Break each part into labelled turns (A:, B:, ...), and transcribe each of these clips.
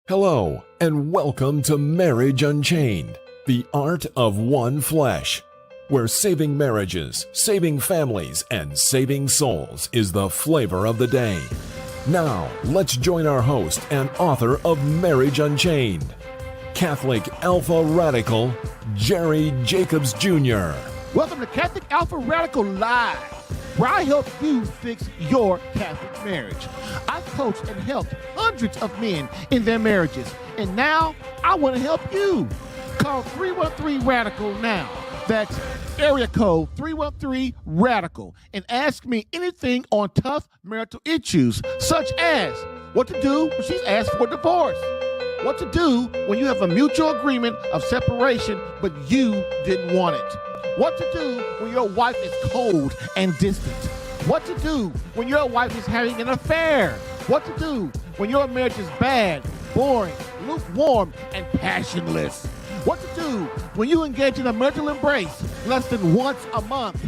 A: Hello, and welcome to Marriage Unchained, the art of one flesh, where saving marriages, saving families, and saving souls is the flavor of the day. Now, let's join our host and author of Marriage Unchained, Catholic Alpha Radical, Jerry Jacobs Jr.
B: Welcome to Catholic Alpha Radical Live, where I help you fix your Catholic marriage. I've coached and helped hundreds of men in their marriages, and now I want to help you. Call 313-RADICAL now. That's area code 313-RADICAL, and ask me anything on tough marital issues, such as what to do when she's asked for divorce, what to do when you have a mutual agreement of separation but you didn't want it, what to do when your wife is cold and distant, what to do when your wife is having an affair, what to do when your marriage is bad, boring, lukewarm, and passionless, what to do when you engage in a marital embrace less than once a month,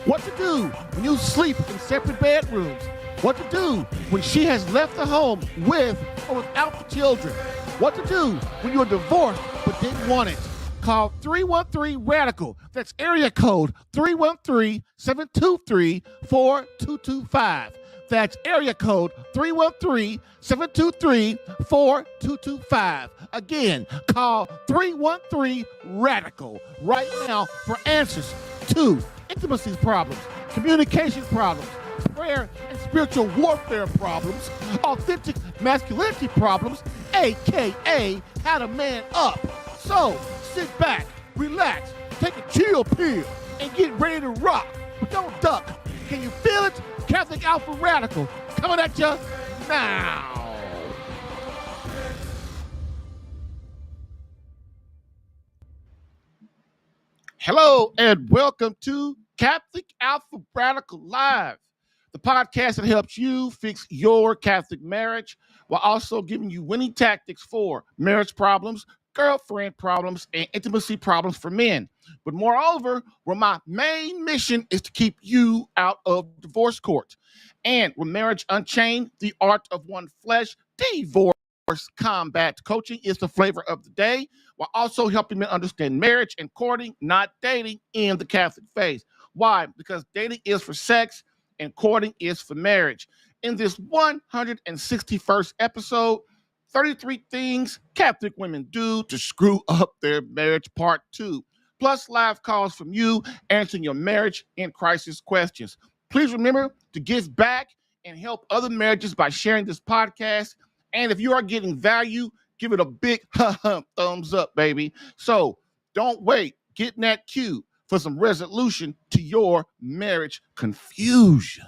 B: what to do when you sleep in separate bedrooms, what to do when she has left the home with or without the children, what to do when you're divorced but didn't want it. Call 313-RADICAL. That's area code 313-723-4225. That's area code 313-723-4225. Again, call 313-RADICAL right now for answers to intimacy problems, communication problems, prayer and spiritual warfare problems, authentic masculinity problems, aka how to man up. So, sit back, relax, take a chill pill, and get ready to rock. But don't duck. Can you feel it? Catholic Alpha Radical coming at you now. Hello, and welcome to Catholic Alpha Radical Live, the podcast that helps you fix your Catholic marriage while also giving you winning tactics for marriage problems, girlfriend problems, and intimacy problems for men. But moreover, where my main mission is to keep you out of divorce court. And with Marriage Unchained, the art of one flesh, divorce combat coaching is the flavor of the day, while also helping men understand marriage and courting, not dating, in the Catholic faith. Why? Because dating is for sex and courting is for marriage. In this 161st episode, 33 things Catholic women do to screw up their marriage, part 2. Plus live calls from you answering your marriage in crisis questions. Please remember to give back and help other marriages by sharing this podcast. And if you are getting value, give it a big thumbs up, baby. So don't wait. Get in that queue for some resolution to your marriage confusion.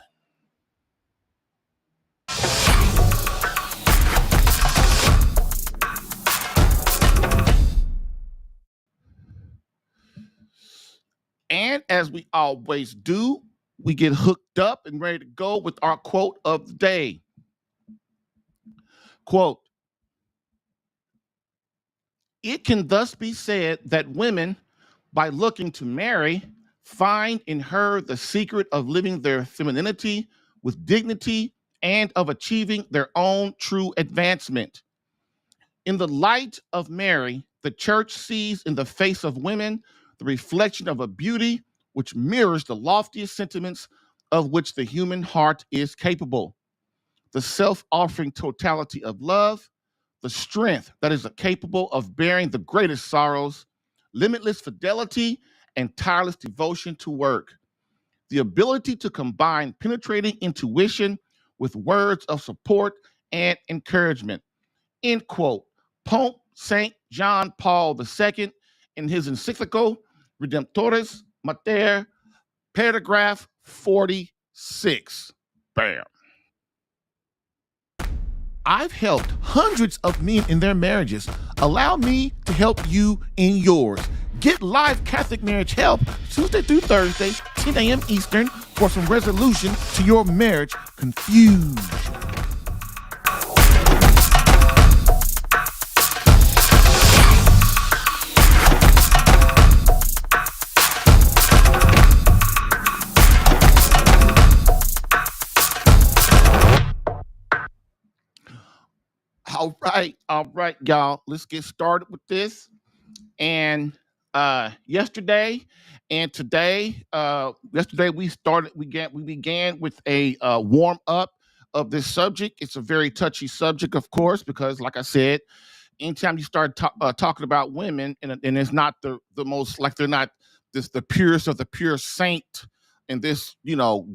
B: And as we always do, we get hooked up and ready to go with our quote of the day. Quote, "It can thus be said that women, by looking to marry, find in her the secret of living their femininity with dignity and of achieving their own true advancement. In the light of Mary, the church sees in the face of women the reflection of a beauty which mirrors the loftiest sentiments of which the human heart is capable. The self-offering totality of love, the strength that is capable of bearing the greatest sorrows, limitless fidelity, and tireless devotion to work. The ability to combine penetrating intuition with words of support and encouragement." End quote. Pope St. John Paul II, in his encyclical Redemptoris Mater, paragraph 46. Bam. I've helped hundreds of men in their marriages. Allow me to help you in yours. Get live Catholic marriage help Tuesday through Thursday, 10 a.m. Eastern, for some resolution to your marriage confusion. All right, y'all. Let's get started with this. And yesterday and today, yesterday we began with a warm up of this subject. It's a very touchy subject, of course, because like I said, anytime you start talking about women and it's not the most, like, they're not the purest of the pure saint and this,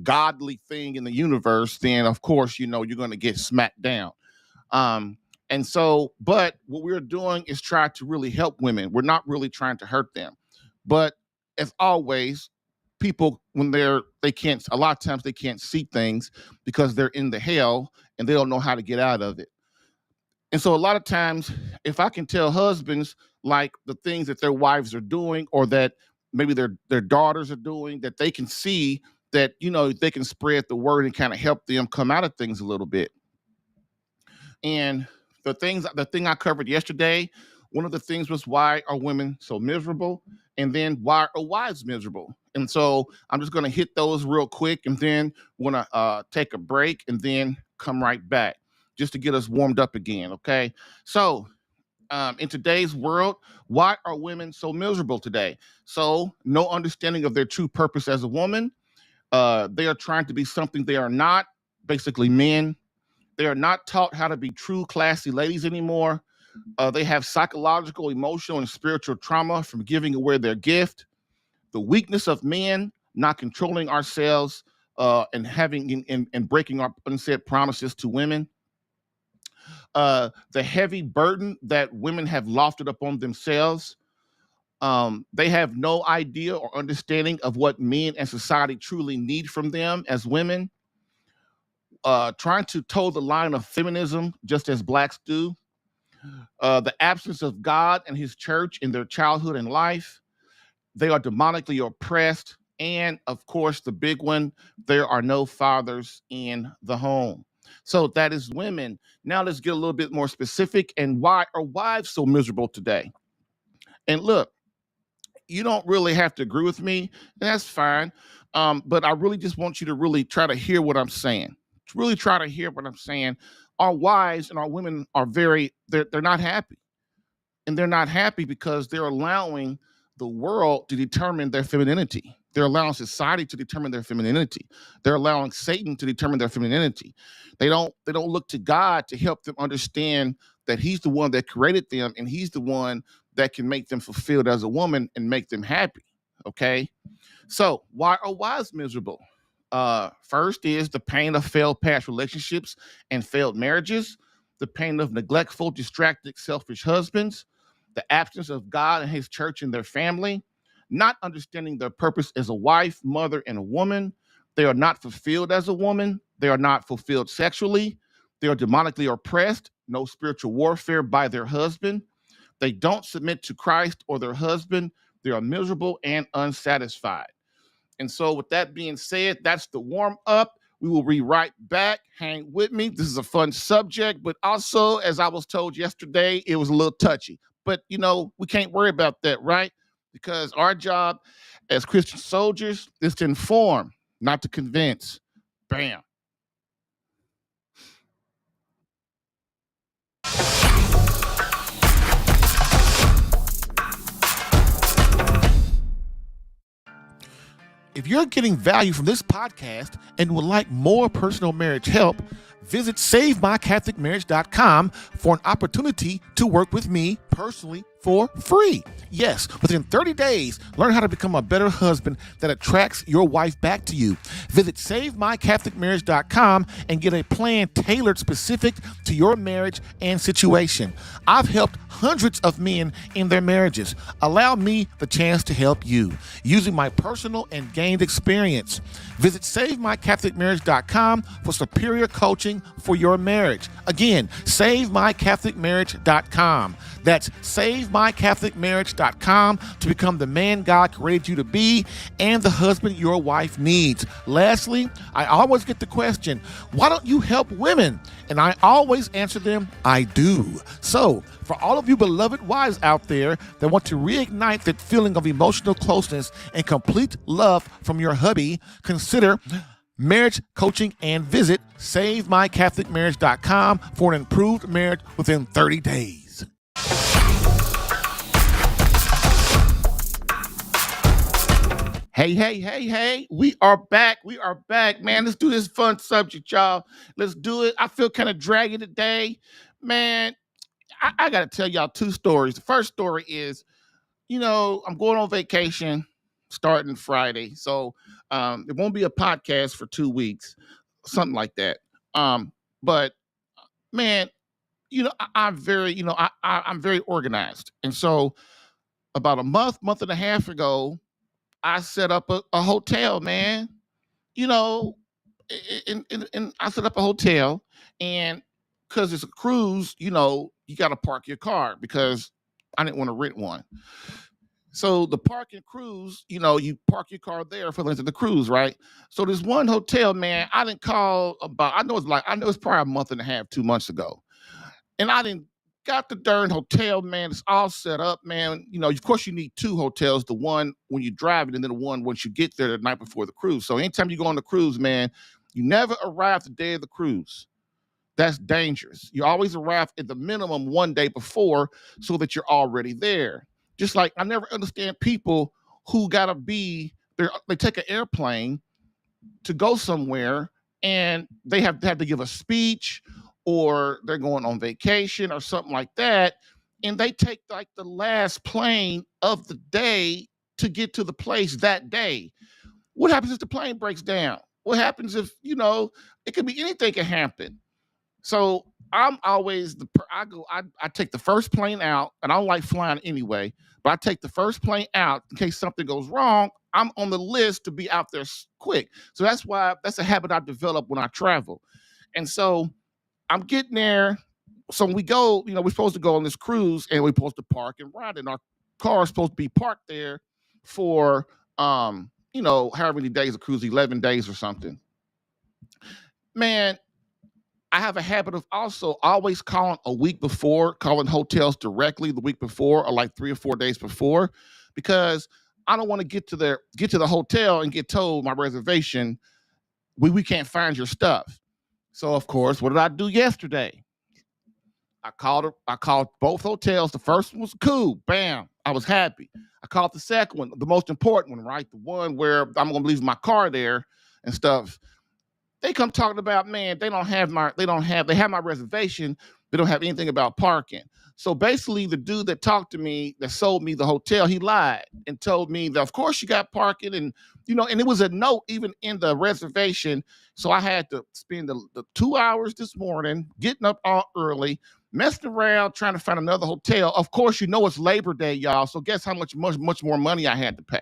B: godly thing in the universe, then of course, you're going to get smacked down. And so, but what we're doing is try to really help women. We're not really trying to hurt them. But as always, people, when they can't, a lot of times they can't see things because they're in the hell and they don't know how to get out of it. And so a lot of times, if I can tell husbands like the things that their wives are doing, or that maybe their daughters are doing, that they can see that, they can spread the word and kind of help them come out of things a little bit. And the thing I covered yesterday, one of the things was, why are women so miserable? And then, why are wives miserable? And so I'm just going to hit those real quick, and then want to take a break and then come right back just to get us warmed up again. Okay. So in today's world, why are women so miserable today? So no understanding of their true purpose as a woman. They are trying to be something they are not, basically men. They are not taught how to be true, classy ladies anymore. They have psychological, emotional, and spiritual trauma from giving away their gift. The weakness of men not controlling ourselves and having and breaking our unsaid promises to women. The heavy burden that women have lofted upon themselves. They have no idea or understanding of what men and society truly need from them as women. Trying to toe the line of feminism just as blacks do. The absence of God and his church in their childhood and life. They are demonically oppressed. And of course, the big one, there are no fathers in the home. So that is women. Now let's get a little bit more specific. And why are wives so miserable today? And look, you don't really have to agree with me. That's fine. But I really just want you to really try to hear what I'm saying. Really try to hear what I'm saying. Our wives and our women are they're not happy. And they're not happy because they're allowing the world to determine their femininity. They're allowing society to determine their femininity. They're allowing Satan to determine their femininity. They don't look to God to help them understand that he's the one that created them, and he's the one that can make them fulfilled as a woman and make them happy. Okay? So why are wives miserable? First is the pain of failed past relationships and failed marriages, the pain of neglectful, distracted, selfish husbands, the absence of God and his church in their family, not understanding their purpose as a wife, mother, and a woman. They are not fulfilled as a woman. They are not fulfilled sexually. They are demonically oppressed, no spiritual warfare by their husband. They don't submit to Christ or their husband. They are miserable and unsatisfied. And so with that being said, that's the warm up. We will be right back. Hang with me. This is a fun subject, but also, as I was told yesterday, it was a little touchy. But, we can't worry about that, right? Because our job as Christian soldiers is to inform, not to convince. Bam. If you're getting value from this podcast and would like more personal marriage help, visit SaveMyCatholicMarriage.com for an opportunity to work with me personally for free. Yes, within 30 days, learn how to become a better husband that attracts your wife back to you. Visit SaveMyCatholicMarriage.com and get a plan tailored specific to your marriage and situation. I've helped hundreds of men in their marriages. Allow me the chance to help you using my personal and gained experience. Visit SaveMyCatholicMarriage.com for superior coaching for your marriage. Again, SaveMyCatholicMarriage.com. That's SaveMyCatholicMarriage.com to become the man God created you to be and the husband your wife needs. Lastly, I always get the question, why don't you help women? And I always answer them, I do. So, for all of you beloved wives out there that want to reignite that feeling of emotional closeness and complete love from your hubby, consider marriage coaching, and visit SaveMyCatholicMarriage.com for an improved marriage within 30 days. Hey, we are back. Man, let's do this fun subject, y'all. Let's do it. I feel kind of draggy today. Man, I got to tell y'all two stories. The first story is, I'm going on vacation starting Friday. So it won't be a podcast for 2 weeks, something like that. But man, I'm very, I'm very organized. And so about a month and a half ago, I set up a hotel, man. And I set up a hotel, and because it's a cruise, you got to park your car because I didn't want to rent one. So the parking cruise, you park your car there for the length of the cruise, right? So this one hotel, man, I didn't call about. I know it's probably a month and a half, 2 months ago, and I didn't got the darn hotel, man. It's all set up, man. Of course, you need two hotels: the one when you drive it, and then the one once you get there the night before the cruise. So anytime you go on the cruise, man, you never arrive the day of the cruise. That's dangerous. You always arrive at the minimum one day before so that you're already there. Just like I never understand people who gotta be there. They take an airplane to go somewhere and they have to give a speech, or they're going on vacation or something like that, and they take like the last plane of the day to get to the place that day. What happens if the plane breaks down? What happens if, it could be anything can happen. So I'm always I take the first plane out, and I don't like flying anyway, but I take the first plane out in case something goes wrong. I'm on the list to be out there quick. So that's a habit I developed when I travel. And so I'm getting there. So we go, we're supposed to go on this cruise, and we're supposed to park and ride, and our car is supposed to be parked there for, however many days of cruise, 11 days or something. Man, I have a habit of also always calling a week before, calling hotels directly the week before, or like 3 or 4 days before, because I don't want to get to the hotel and get told my reservation, we can't find your stuff. So of course, what did I do yesterday? I called both hotels. The first one was cool. Bam. I was happy. I called the second one, the most important one, right? The one where I'm going to leave my car there and stuff. They come talking about, man, they have my reservation. They don't have anything about parking. So basically the dude that talked to me, that sold me the hotel, he lied and told me that, of course you got parking, and, and it was a note even in the reservation. So I had to spend the 2 hours this morning getting up all early, messing around, trying to find another hotel. Of course, it's Labor Day, y'all. So guess how much more money I had to pay.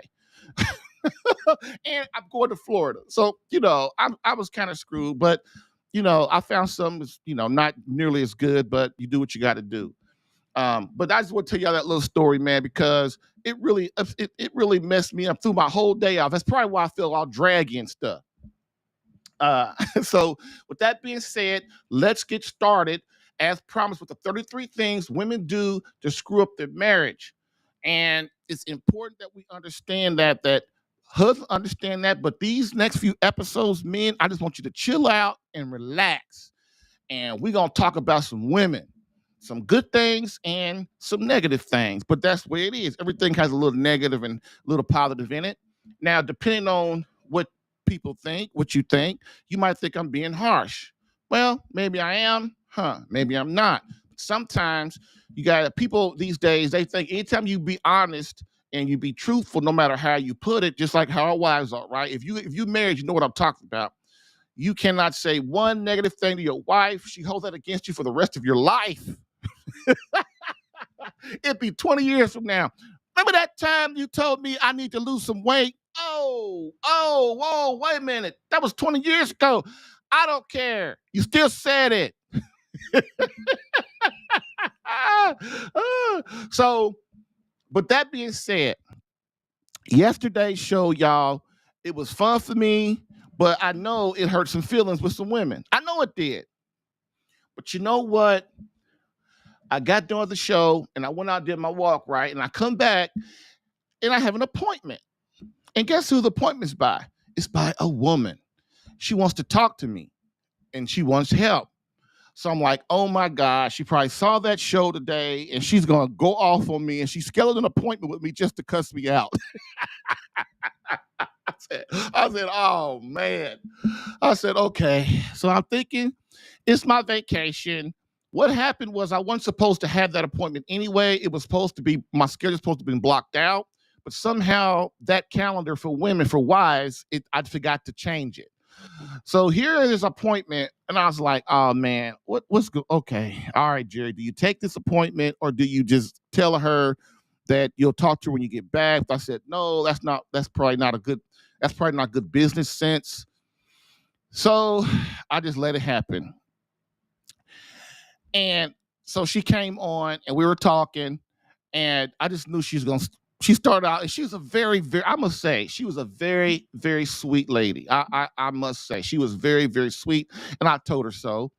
B: And I'm going to Florida. So, I was kind of screwed, but, I found something that's, not nearly as good, but you do what you got to do. But I just want to tell y'all that little story, man, because it really messed me up through my whole day off. That's probably why I feel all draggy and stuff. So with that being said, let's get started as promised with the 33 things women do to screw up their marriage. And it's important that we understand that husbands understand that. But these next few episodes, men, I just want you to chill out and relax. And we're going to talk about some women, some good things and some negative things. But that's the way it is. Everything has a little negative and a little positive in it. Now, depending on what people think, what you think, you might think I'm being harsh. Well, maybe I am. Maybe I'm not. Sometimes you got people these days, they think anytime you be honest and you be truthful, no matter how you put it, just like how our wives are, right? If you married, you know what I'm talking about. You cannot say one negative thing to your wife. She holds that against you for the rest of your life. It'd be 20 years from now. Remember that time you told me I need to lose some weight? Whoa, wait a minute. That was 20 years ago. I don't care. You still said it. So, but that being said, yesterday's show, y'all, it was fun for me, but I know it hurt some feelings with some women. I know it did. But you know what? I got done with the show, and I went out and did my walk, right? And I come back, and I have an appointment. And guess who the appointment's by? It's by a woman. she wants to talk to me and she wants help. So I'm like, oh my God, she probably saw that show today and she's going to go off on me and she scheduled an appointment with me just to cuss me out. I said, oh man. I said, okay. So I'm thinking it's my vacation. What happened was I wasn't supposed to have that appointment anyway. It was supposed to be, my schedule was supposed to be blocked out, but somehow that calendar for women, for wives, I forgot to change it. So here is this appointment, and I was like, "Oh man, what's good? Okay, all right, Jerry. Do you take this appointment, or do you just tell her that you'll talk to her when you get back?" I said, "No, that's probably not good business sense." So I just let it happen, and so she came on, and we were talking, and I just knew she was gonna. She started out, and she was a very, very, I must say, she was a very, very sweet lady. I must say, she was very, very sweet, and I told her so.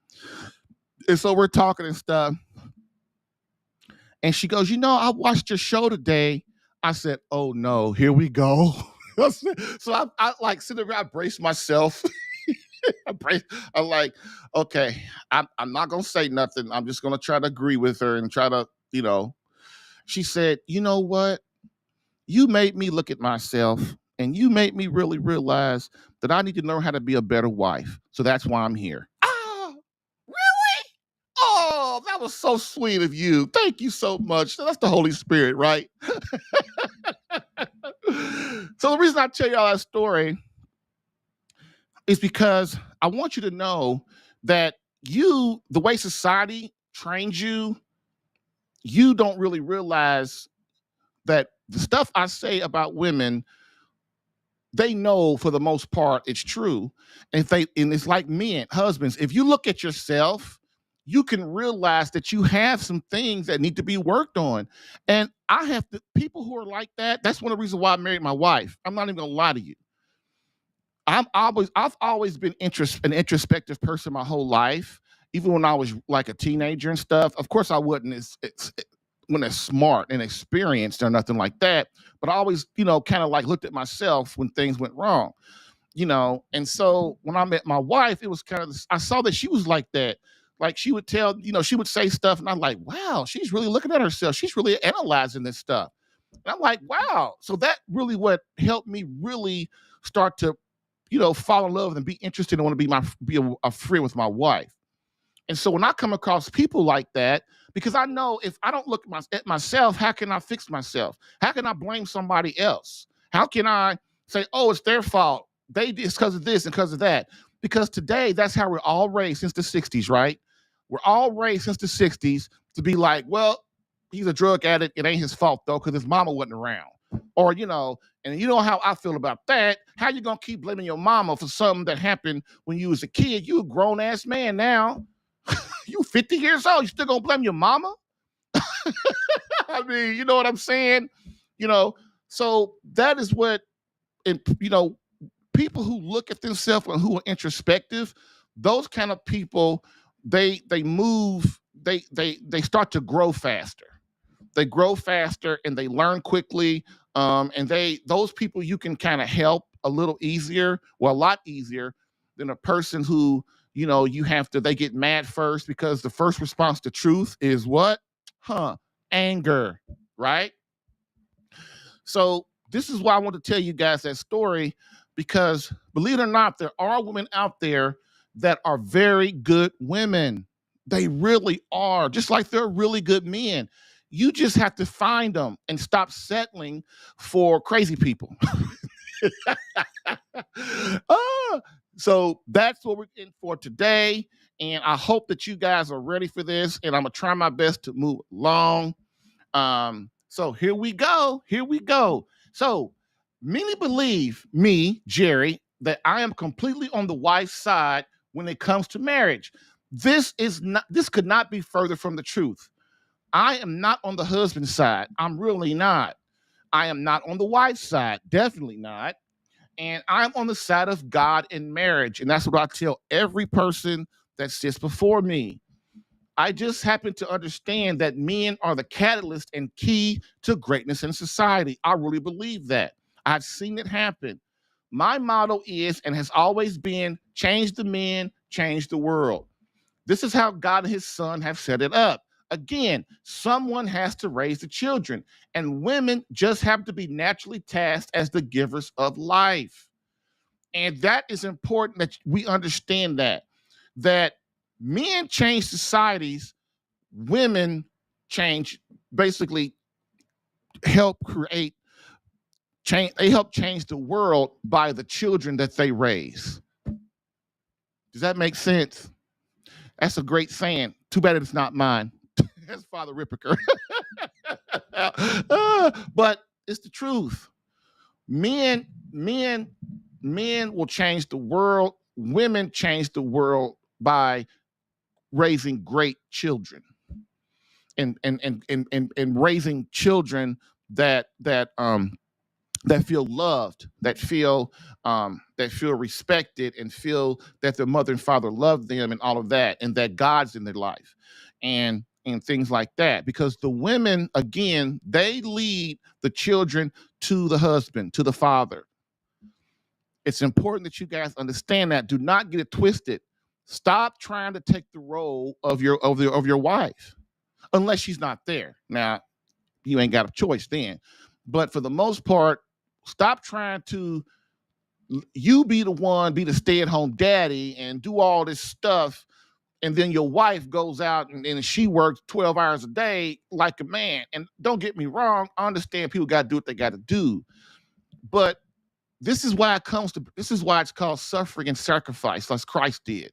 B: And so we're talking and stuff, and she goes, I watched your show today. I said, oh no, here we go. So I like sitting there, I brace myself. I'm like, okay, I'm not gonna say nothing. I'm just gonna try to agree with her and try to, She said, you know what? You made me look at myself and you made me really realize that I need to learn how to be a better wife. So that's why I'm here. Oh, really? Oh, that was so sweet of you. Thank you so much. That's the Holy Spirit, right? So the reason I tell y'all that story is because I want you to know that the way society trains you, you don't really realize that the stuff I say about women, they know for the most part it's true. And it's like men, husbands, if you look at yourself, you can realize that you have some things that need to be worked on. And people who are like that, that's one of the reasons why I married my wife. I'm not even gonna lie to you. I've always been an introspective person my whole life, even when I was like a teenager and stuff. Of course, I wasn't when it's smart and experienced or nothing like that. But I always, kind of like looked at myself when things went wrong, And so when I met my wife, it was I saw that she was like that. Like she would she would say stuff, and I'm like, wow, she's really looking at herself. She's really analyzing this stuff. And I'm like, wow. So that really what helped me really start to, fall in love and be interested and want to be a friend with my wife. And so when I come across people like that, because I know if I don't look at myself, how can I fix myself? How can I blame somebody else? How can I say, oh, it's their fault? They did because of this and because of that. Because today, that's how we're all raised since the 60s, right? We're all raised since the 60s to be like, well, he's a drug addict. It ain't his fault, though, because his mama wasn't around. Or, and you know how I feel about that. How you going to keep blaming your mama for something that happened when you was a kid? You a grown-ass man now. You 50 years old, you still gonna blame your mama? I mean, you know what I'm saying? So that is what, and people who look at themselves and who are introspective, those kind of people, they move, they start to grow faster. They grow faster and they learn quickly. And those people you can kind of help a little easier, well, a lot easier than a person who, they get mad first, because the first response to truth is what? Anger, right? So this is why I want to tell you guys that story, because believe it or not, there are women out there that are very good women. They really are, just like they're really good men. You just have to find them and stop settling for crazy people. So that's what we're in for today. And I hope that you guys are ready for this. And I'm going to try my best to move along. So here we go. So many believe me, Jerry, that I am completely on the wife's side when it comes to marriage. This could not be further from the truth. I am not on the husband's side. I'm really not. I am not on the wife's side. Definitely not. And I'm on the side of God in marriage. And that's what I tell every person that sits before me. I just happen to understand that men are the catalyst and key to greatness in society. I really believe that. I've seen it happen. My motto is and has always been change the men, change the world. This is how God and his son have set it up. Again, someone has to raise the children, and women just happen to be naturally tasked as the givers of life. And that is important that we understand that men change societies, women change, basically help create change, they help change the world by the children that they raise. Does that make sense? That's a great saying. Too bad it's not mine. That's Father Ripperker. But it's the truth. Men will change the world. Women change the world by raising great children and raising children that feel loved, that feel respected, and feel that their mother and father love them, and all of that, and that God's in their life, and things like that. Because the women, again, they lead the children to the husband, to the father. It's important that you guys understand that. Do not get it twisted. Stop trying to take the role of your wife, unless she's not there. Now, you ain't got a choice then. But for the most part, stop trying to you be the stay-at-home daddy and do all this stuff, and then your wife goes out and she works 12 hours a day like a man. And don't get me wrong, I understand people got to do what they got to do. But this is why it's called suffering and sacrifice, like Christ did.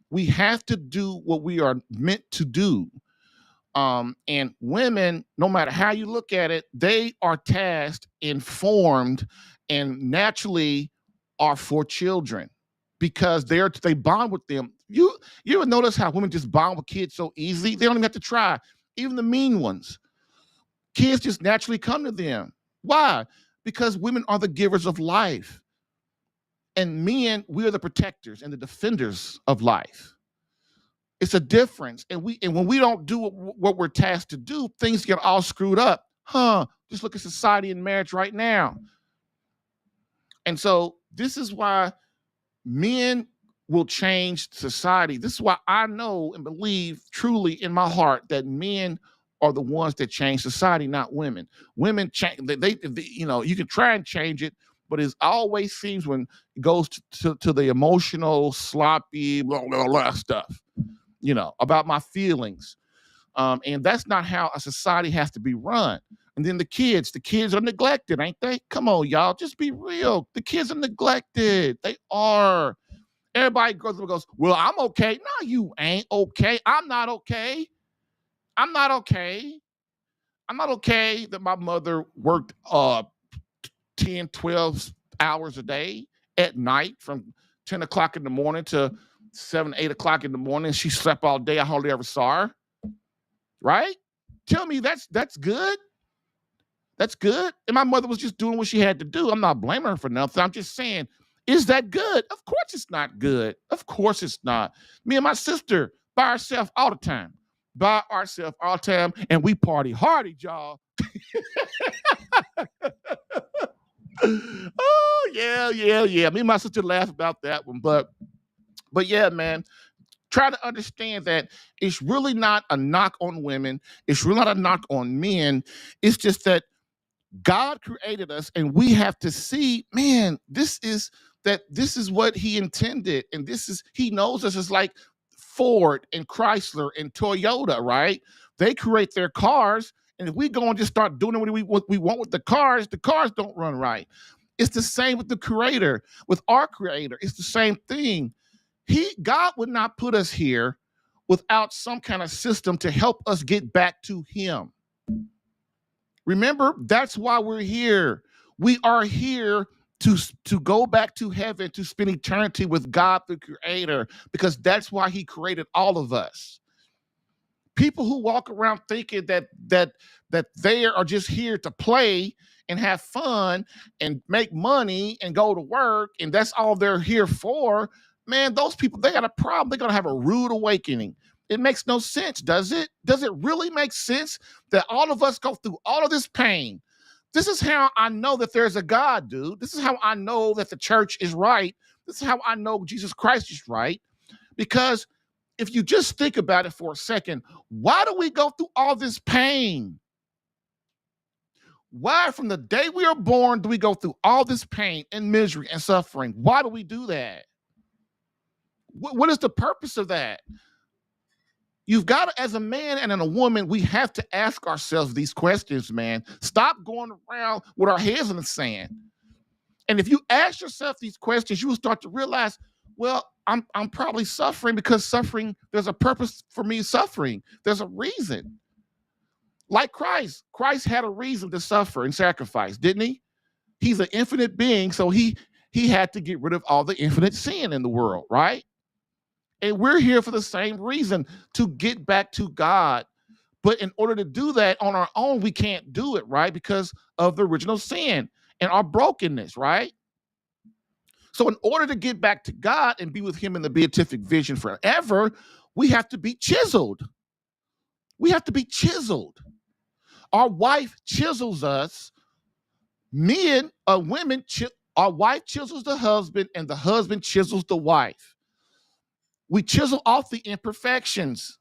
B: We have to do what we are meant to do. And women, no matter how you look at it, they are tasked, informed, and naturally are for children because they bond with them. You ever notice how women just bond with kids so easily? They don't even have to try. Even the mean ones. Kids just naturally come to them. Why? Because women are the givers of life. And men, we are the protectors and the defenders of life. It's a difference. And when we don't do what we're tasked to do, things get all screwed up. Just look at society and marriage right now. And so this is why men will change society. This is why I know and believe truly in my heart that men are the ones that change society, not women. Women change. They you can try and change it, but it always seems when it goes to the emotional, sloppy, blah, blah, blah stuff. About my feelings. And that's not how a society has to be run. And then the kids are neglected, ain't they? Come on, y'all, just be real. The kids are neglected. They are. Everybody goes and goes, well, I'm okay. No, you ain't okay. I'm not okay. I'm not okay. I'm not okay that my mother worked 10, 12 hours a day at night from 10 o'clock in the morning to 7, 8 o'clock in the morning. She slept all day. I hardly ever saw her. Right? Tell me that's good. That's good. And my mother was just doing what she had to do. I'm not blaming her for nothing. I'm just saying, is that good? Of course it's not good. Of course it's not. Me and my sister by ourselves all the time. And we party hardy, y'all. Oh, yeah. Me and my sister laugh about that one. But yeah, man. Try to understand that it's really not a knock on women. It's really not a knock on men. It's just that God created us, and we have to see, man, this is what he intended. And he knows us as like Ford and Chrysler and Toyota, right? They create their cars. And if we go and just start doing what we want with the cars don't run right. It's the same with the creator, with our creator. It's the same thing. God would not put us here without some kind of system to help us get back to him. Remember, that's why we're here. We are here to go back to heaven, to spend eternity with God, the creator, because that's why he created all of us. People who walk around thinking that they are just here to play and have fun and make money and go to work, and that's all they're here for, man, those people, they got a problem. They're going to have a rude awakening. It makes no sense, does it? Does it really make sense that all of us go through all of this pain, This is how I know that there's a God, dude. This is how I know that the church is right. This is how I know Jesus Christ is right. Because if you just think about it for a second, why do we go through all this pain? Why, from the day we are born, do we go through all this pain and misery and suffering? Why do we do that? What is the purpose of that? You've got to, as a man and a woman, we have to ask ourselves these questions, man. Stop going around with our heads in the sand. And if you ask yourself these questions, you will start to realize, well, I'm probably suffering because suffering, there's a purpose for me suffering. There's a reason. Like Christ. Christ had a reason to suffer and sacrifice, didn't he? He's an infinite being, so he had to get rid of all the infinite sin in the world, right? And we're here for the same reason, to get back to God. But in order to do that on our own, we can't do it, right? Because of the original sin and our brokenness, right? So in order to get back to God and be with him in the beatific vision forever, we have to be chiseled. We have to be chiseled. Our wife chisels us. Women, our wife chisels the husband, and the husband chisels the wife. We chisel off the imperfections.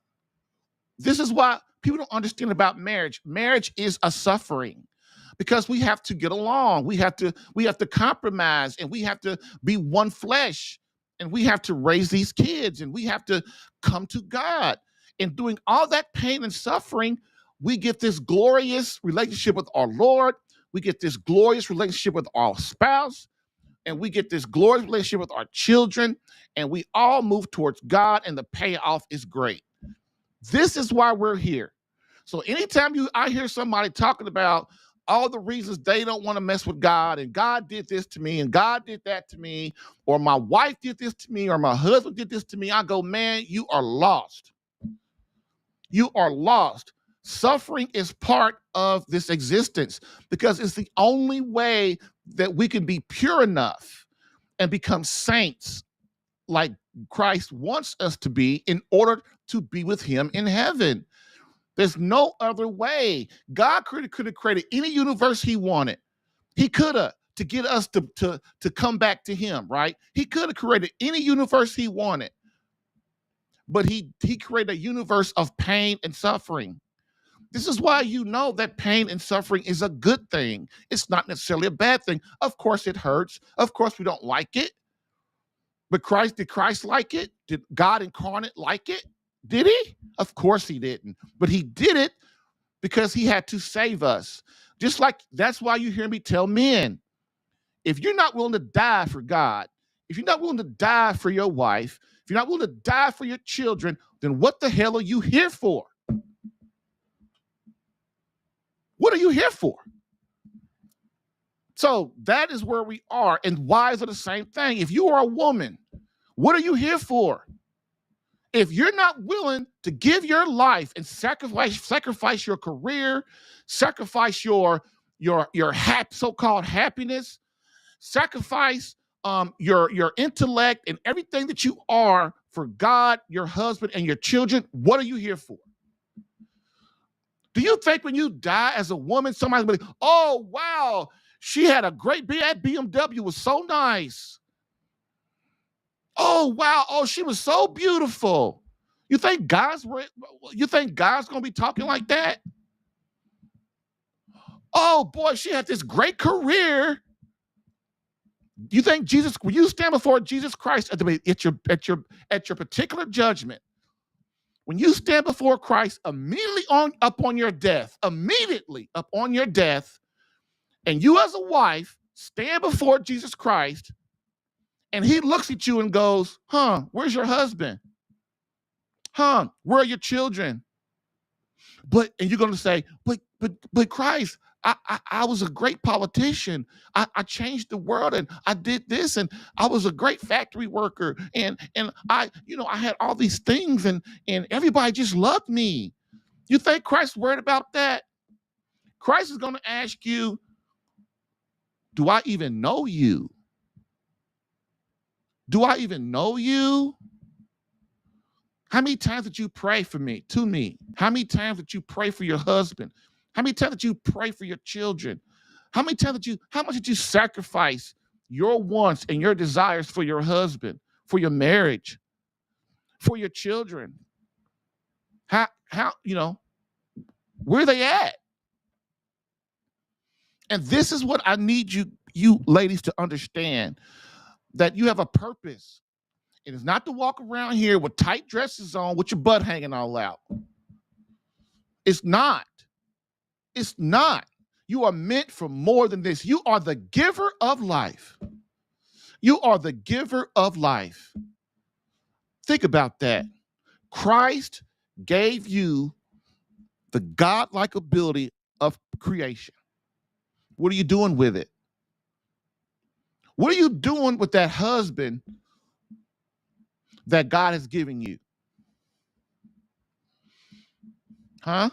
B: This is why people don't understand about marriage. Marriage is a suffering because we have to get along. We have to compromise, and we have to be one flesh, and we have to raise these kids, and we have to come to God. And doing all that pain and suffering, we get this glorious relationship with our Lord. We get this glorious relationship with our spouse, and we get this glorious relationship with our children, and we all move towards God, and the payoff is great. This is why we're here. So anytime I hear somebody talking about all the reasons they don't want to mess with God, and God did this to me, and God did that to me, or my wife did this to me, or my husband did this to me, I go, man, you are lost. You are lost. Suffering is part of this existence because it's the only way that we can be pure enough and become saints like Christ wants us to be in order to be with him in heaven. There's no other way. God could have created any universe he wanted. He could have, to get us to come back to him, right? He could have created any universe he wanted. But he created a universe of pain and suffering. This is why you know that pain and suffering is a good thing. It's not necessarily a bad thing. Of course it hurts. Of course we don't like it. But did Christ like it? Did God incarnate like it? Did he? Of course he didn't. But he did it because he had to save us. Just like that's why you hear me tell men, if you're not willing to die for God, if you're not willing to die for your wife, if you're not willing to die for your children, then what the hell are you here for? What are you here for? So that is where we are. And wives are the same thing. If you are a woman, what are you here for? If you're not willing to give your life and sacrifice your career, sacrifice your so-called happiness, sacrifice your intellect and everything that you are for God, your husband, and your children, what are you here for? Do you think when you die as a woman, somebody's going to be, oh, wow, she had a great, that BMW was so nice. Oh, wow, oh, she was so beautiful. You think God's going to be talking like that? Oh, boy, she had this great career. You think Jesus, when you stand before Jesus Christ at your particular judgment, when you stand before Christ immediately upon your death, and you as a wife stand before Jesus Christ, and he looks at you and goes, where's your husband? Where are your children? And you're going to say, but Christ, I was a great politician. I changed the world, and I did this, and I was a great factory worker, and I had all these things, and everybody just loved me. You think Christ's worried about that? Christ is going to ask you, do I even know you? Do I even know you? How many times did you pray to me? How many times did you pray for your husband? How many times did you pray for your children? How much did you sacrifice your wants and your desires for your husband, for your marriage, for your children? How, where are they at? And this is what I need you ladies to understand, that you have a purpose. It is not to walk around here with tight dresses on with your butt hanging all out. It's not. It's not. You are meant for more than this. You are the giver of life. You are the giver of life. Think about that. Christ gave you the godlike ability of creation. What are you doing with it? What are you doing with that husband that God has given you? Huh?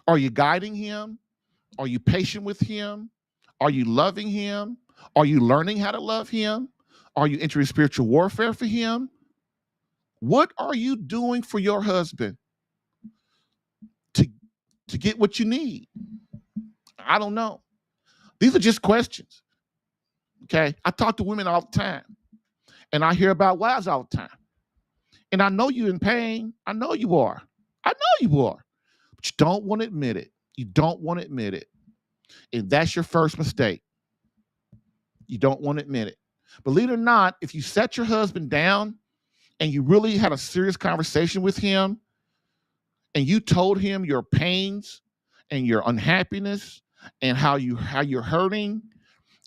B: Are you guiding him? Are you patient with him? Are you loving him? Are you learning how to love him? Are you entering spiritual warfare for him? What are you doing for your husband to get what you need? I don't know. These are just questions. Okay? I talk to women all the time, and I hear about wives all the time. And I know you're in pain. I know you are. I know you are. But you don't want to admit it. You don't want to admit it. And that's your first mistake. You don't want to admit it. Believe it or not, if you set your husband down and you really had a serious conversation with him and you told him your pains and your unhappiness and how you're hurting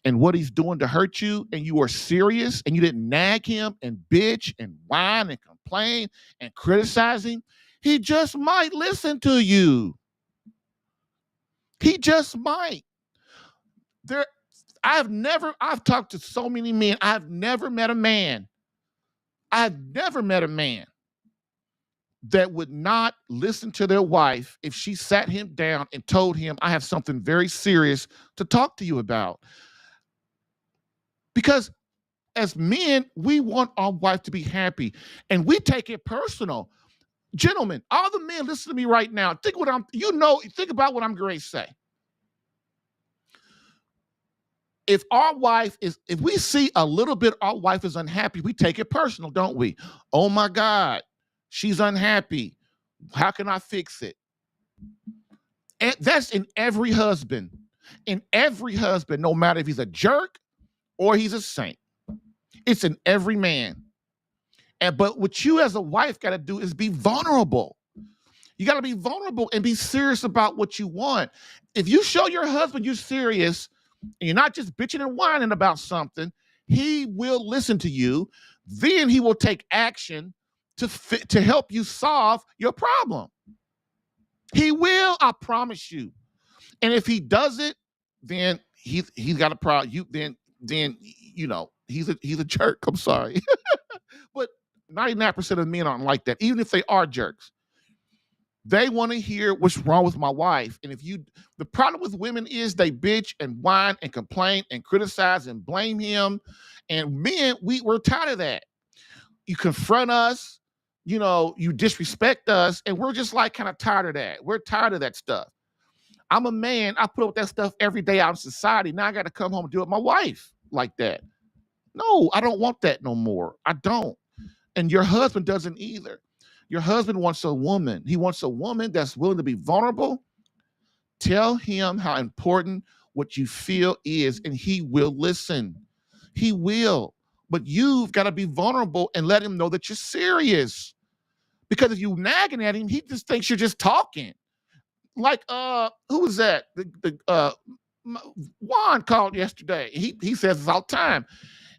B: and what he's doing to hurt you, and you were serious and you didn't nag him and bitch and whine and complain and criticize him, he just might listen to you. He just might. I've talked to so many men. I've never met a man that would not listen to their wife if she sat him down and told him, I have something very serious to talk to you about. Because as men, we want our wife to be happy, and we take it personal. Gentlemen, all the men, listen to me right now. Think about what I'm going to say. If we see a little bit our wife is unhappy, we take it personal, don't we? Oh my God, she's unhappy. How can I fix it? And that's in every husband. In every husband, no matter if he's a jerk or he's a saint. It's in every man. But what you as a wife got to do is be vulnerable. You got to be vulnerable and be serious about what you want. If you show your husband you're serious and you're not just bitching and whining about something, he will listen to you. Then he will take action to help you solve your problem. He will, I promise you. And if he does it, then he's got a problem. He's a jerk. I'm sorry. But 99% of men aren't like that, even if they are jerks. They want to hear what's wrong with my wife. And the problem with women is they bitch and whine and complain and criticize and blame him. And men, we're tired of that. You confront us, you disrespect us, and we're just like kind of tired of that. We're tired of that stuff. I'm a man. I put up with that stuff every day out in society. Now I got to come home and deal with my wife like that. No, I don't want that no more. I don't. And your husband doesn't either. Your husband wants a woman. He wants a woman that's willing to be vulnerable. Tell him how important what you feel is, and he will listen. He will. But you've got to be vulnerable and let him know that you're serious. Because if you're nagging at him, he just thinks you're just talking. Like, who was that? Juan called yesterday. He says this all the time.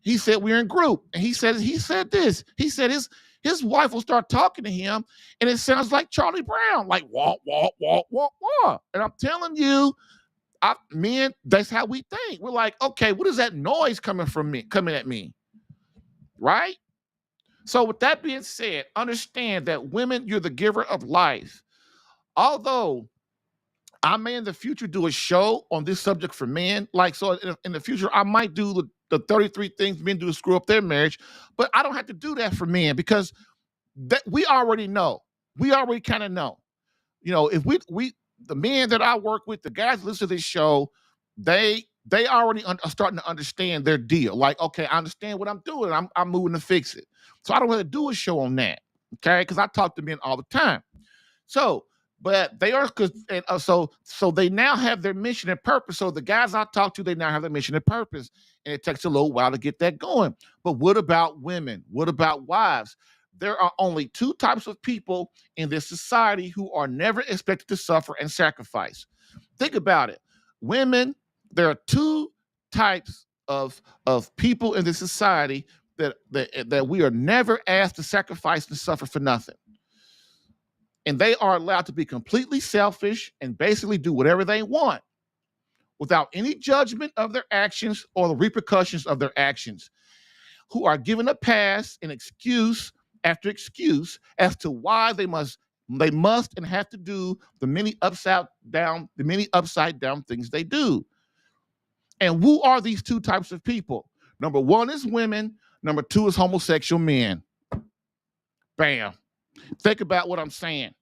B: He said we're in group, and he said this. He said his wife will start talking to him, and it sounds like Charlie Brown, like walk, walk, walk, walk, walk. And I'm telling you, men, that's how we think. We're like, okay, what is that noise coming at me? Right? So with that being said, understand that women, you're the giver of life. Although I may in the future do a show on this subject for men. Like, so in the future, I might do the 33 things men do to screw up their marriage, but I don't have to do that for men because that we already know. We already kind of know. If the men that I work with, the guys that listen to this show, they already are starting to understand their deal. Like, okay, I understand what I'm doing. I'm moving to fix it. So I don't want to do a show on that. Okay, because I talk to men all the time. So, but they are because so they now have their mission and purpose. So the guys I talk to, they now have their mission and purpose, and it takes a little while to get that going. But what about women? What about wives? There are only two types of people in this society who are never expected to suffer and sacrifice. Think about it. Women, there are two types of people in this society that we are never asked to sacrifice and suffer for nothing. And they are allowed to be completely selfish and basically do whatever they want without any judgment of their actions or the repercussions of their actions, who are given a pass and excuse after excuse as to why they must and have to do the many upside down things they do. And who are these two types of people? Number one is women. Number two is homosexual men. Bam. Think about what I'm saying.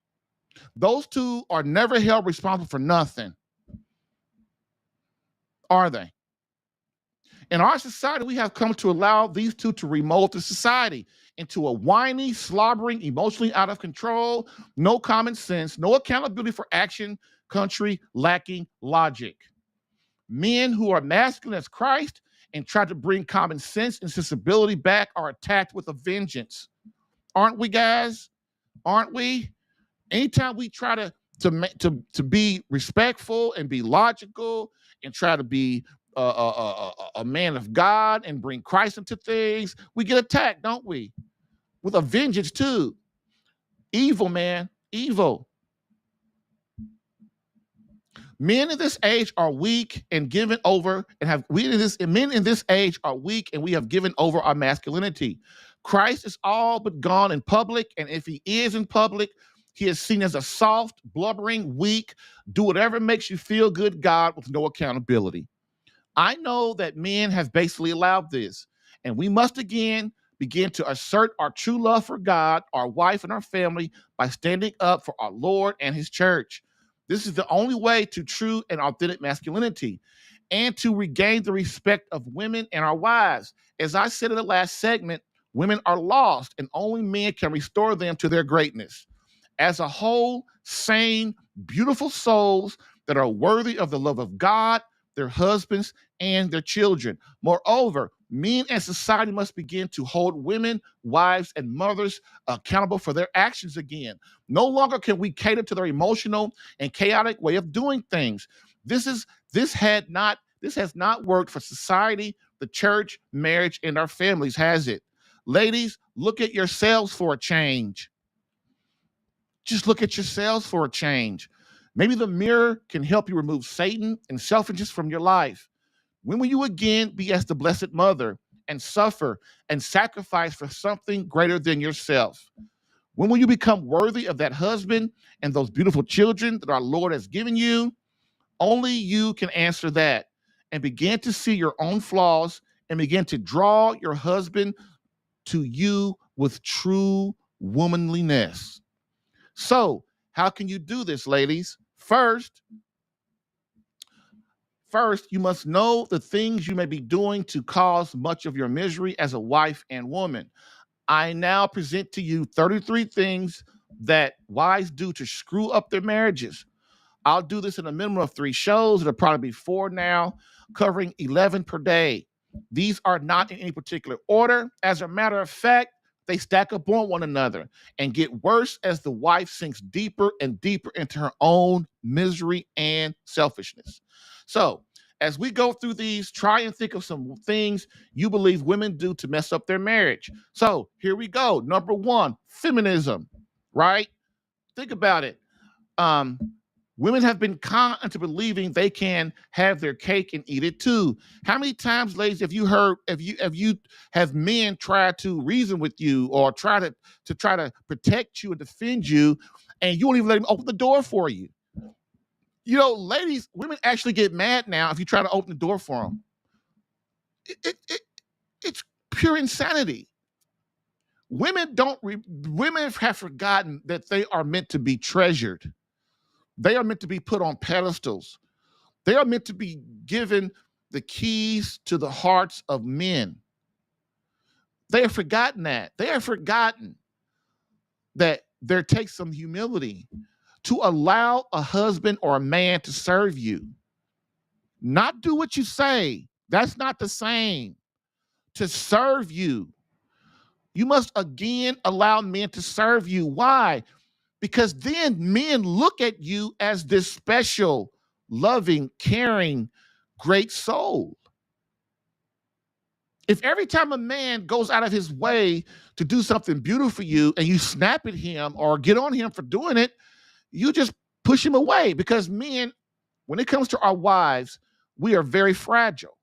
B: Those two are never held responsible for nothing, are they? In our society, we have come to allow these two to remold the society into a whiny, slobbering, emotionally out of control, no common sense, no accountability for action, country lacking logic. Men who are masculine as Christ and try to bring common sense and sensibility back are attacked with a vengeance. Aren't we, guys? Aren't we? Anytime we try to be respectful and be logical and try to be a man of God and bring Christ into things, we get attacked, don't we? With a vengeance too. Evil, man, evil. Men in this age are weak and given over, and men in this age are weak, and we have given over our masculinity. Christ is all but gone in public, and if he is in public, he is seen as a soft, blubbering, weak, do whatever makes you feel good God with no accountability. I know that men have basically allowed this, and we must again begin to assert our true love for God, our wife, and our family by standing up for our Lord and his church. This is the only way to true and authentic masculinity and to regain the respect of women and our wives. As I said in the last segment, women are lost, and only men can restore them to their greatness. As a whole, sane, beautiful souls that are worthy of the love of God, their husbands, and their children. Moreover, men and society must begin to hold women, wives, and mothers accountable for their actions again. No longer can we cater to their emotional and chaotic way of doing things. This has not worked for society, the church, marriage, and our families, has it? Ladies, look at yourselves for a change. Just look at yourselves for a change. Maybe the mirror can help you remove Satan and selfishness from your life. When will you again be as the Blessed Mother and suffer and sacrifice for something greater than yourself? When will you become worthy of that husband and those beautiful children that our Lord has given you? Only you can answer that, and begin to see your own flaws and begin to draw your husband to you with true womanliness. So, how can you do this, ladies? First, you must know the things you may be doing to cause much of your misery as a wife and woman. I now present to you 33 things that wives do to screw up their marriages. I'll do this in a minimum of 3 shows. It'll probably be 4 now, covering 11 per day. These are not in any particular order. As a matter of fact, they stack up on one another and get worse as the wife sinks deeper and deeper into her own misery and selfishness. So, as we go through these, try and think of some things you believe women do to mess up their marriage. So, here we go. Number 1, feminism, right? Think about it. Women have been conned into believing they can have their cake and eat it too. How many times, ladies, have you have men try to reason with you or try to protect you and defend you, and you won't even let them open the door for you? You know, ladies, women actually get mad now if you try to open the door for them. It's pure insanity. Women have forgotten that they are meant to be treasured. They are meant to be put on pedestals. They are meant to be given the keys to the hearts of men. They have forgotten that. They have forgotten that there takes some humility to allow a husband or a man to serve you. Not do what you say. That's not the same. To serve you. You must again allow men to serve you. Why? Because then men look at you as this special, loving, caring, great soul. If every time a man goes out of his way to do something beautiful for you and you snap at him or get on him for doing it, you just push him away. Because men, when it comes to our wives, we are very fragile.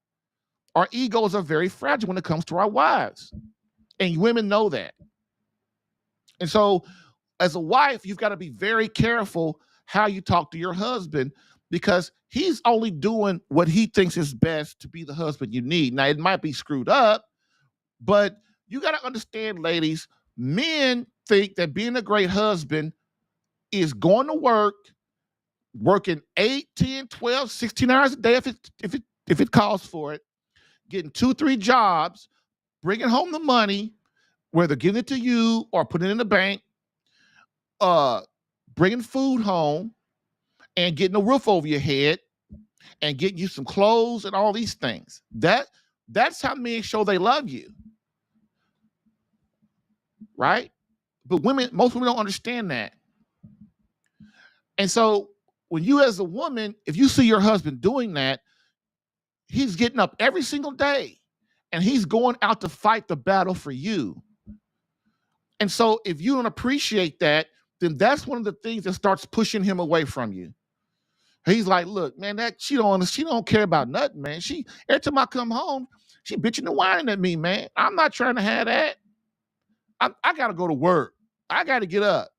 B: Our egos are very fragile when it comes to our wives. And women know that. And so as a wife, you've got to be very careful how you talk to your husband, because he's only doing what he thinks is best to be the husband you need. Now, it might be screwed up, but you got to understand, ladies, men think that being a great husband is going to work, working 8, 10, 12, 16 hours a day if it calls for it, getting 2, 3 jobs, bringing home the money, whether giving it to you or putting it in the bank, bringing food home and getting a roof over your head and getting you some clothes and all these things. That's how men show they love you. Right? But most women don't understand that. And so when you as a woman, if you see your husband doing that, he's getting up every single day and he's going out to fight the battle for you. And so if you don't appreciate that, then that's one of the things that starts pushing him away from you. He's like, look, man, she don't care about nothing, man. Every time I come home, she bitching and whining at me, man. I'm not trying to have that. I got to go to work. I got to get up.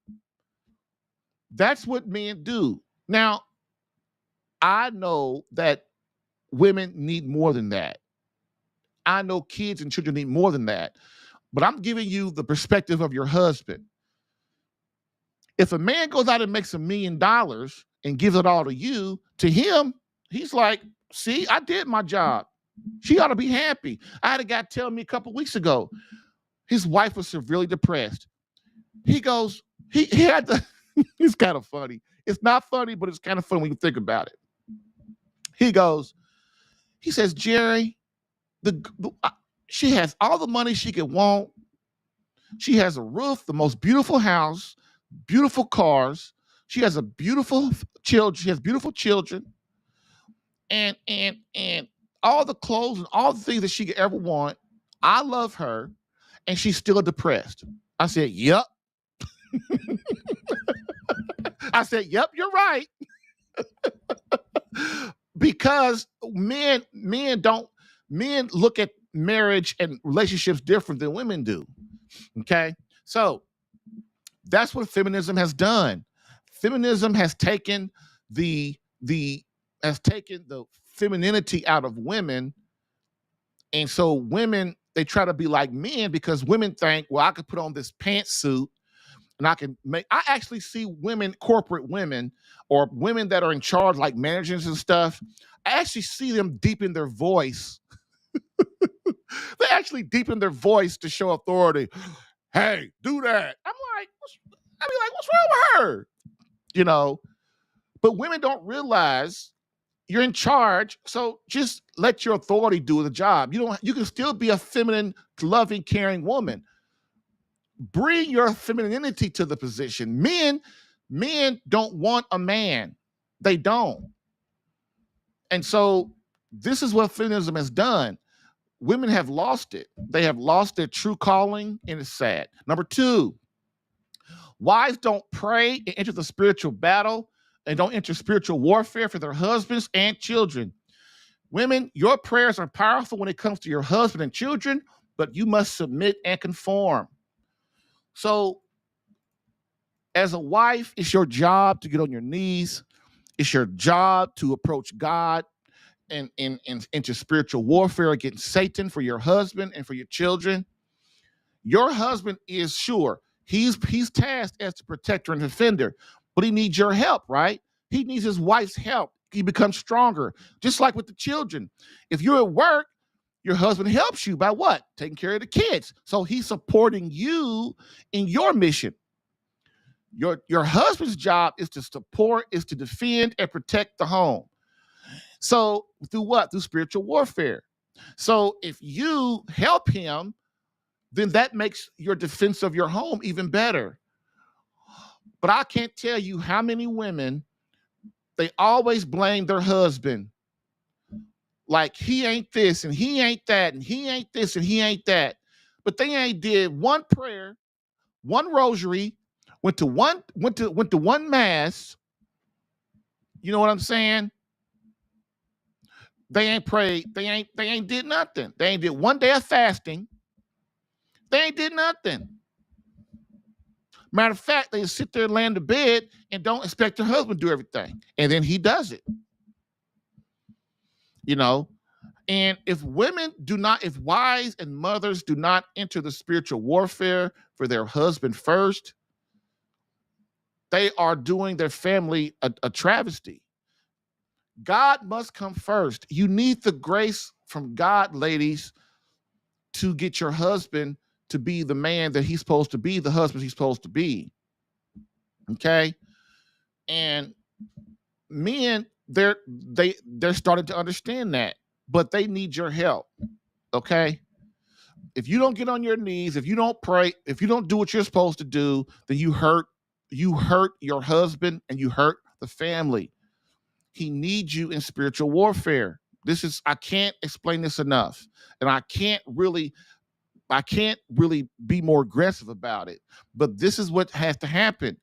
B: That's what men do. Now, I know that women need more than that. I know kids and children need more than that. But I'm giving you the perspective of your husband. If a man goes out and makes $1 million and gives it all to you, to him, he's like, see, I did my job. She ought to be happy. I had a guy tell me a couple weeks ago, his wife was severely depressed. He goes, he had the, it's kind of funny. It's not funny, but it's kind of funny when you think about it. He says, Jerry, she has all the money she could want. She has a roof, the most beautiful house, beautiful cars. She has beautiful children, and all the clothes and all the things that she could ever want. I love her, and she's still depressed. I said, yep. I said, yep, you're right. Because men look at marriage and relationships different than women do. Okay? So that's what feminism has done. Feminism has taken the femininity out of women. And so women, they try to be like men because women think, well, I could put on this pantsuit and I actually see women, corporate women, or women that are in charge, like managers and stuff. I actually see them deepen their voice. They actually deepen their voice to show authority. Hey, do that. What's wrong with her? You know, but women don't realize you're in charge. So just let your authority do the job. You can still be a feminine, loving, caring woman. Bring your femininity to the position. Men don't want a man. They don't. And so this is what feminism has done. Women have lost it. They have lost their true calling, and it's sad. Number 2, wives don't pray and enter the spiritual battle and don't enter spiritual warfare for their husbands and children. Women, your prayers are powerful when it comes to your husband and children, but you must submit and conform. So as a wife, it's your job to get on your knees. It's your job to approach God and into spiritual warfare against Satan for your husband and for your children. Your husband is sure. He's tasked as the protector and defender, but he needs your help, right? He needs his wife's help You become stronger. Just like with the children. If you're at work, your husband helps you by what? Taking care of the kids. So he's supporting you in your mission. Your husband's job is to support, is to defend and protect the home. So through what? Through spiritual warfare. So if you help him, then that makes your defense of your home even better. But I can't tell you how many women, they always blame their husband. Like he ain't this and he ain't that and he ain't this and he ain't that. But they ain't did one prayer, one rosary, went to one mass. You know what I'm saying? They ain't prayed. They ain't did nothing. They ain't did one day of fasting. They ain't did nothing. Matter of fact, they sit there and lay in the bed and don't expect their husband to do everything. And then he does it. You know, and if wives and mothers do not enter the spiritual warfare for their husband first, they are doing their family a travesty. God must come first. You need the grace from God, ladies, to get your husband to be the man that he's supposed to be, the husband he's supposed to be. Okay? And men, they're starting to understand that, but they need your help. Okay? If you don't get on your knees, if you don't pray, if you don't do what you're supposed to do, then you hurt your husband and you hurt the family. He needs you in spiritual warfare. I can't explain this enough. And I can't really be more aggressive about it. But this is what has to happen.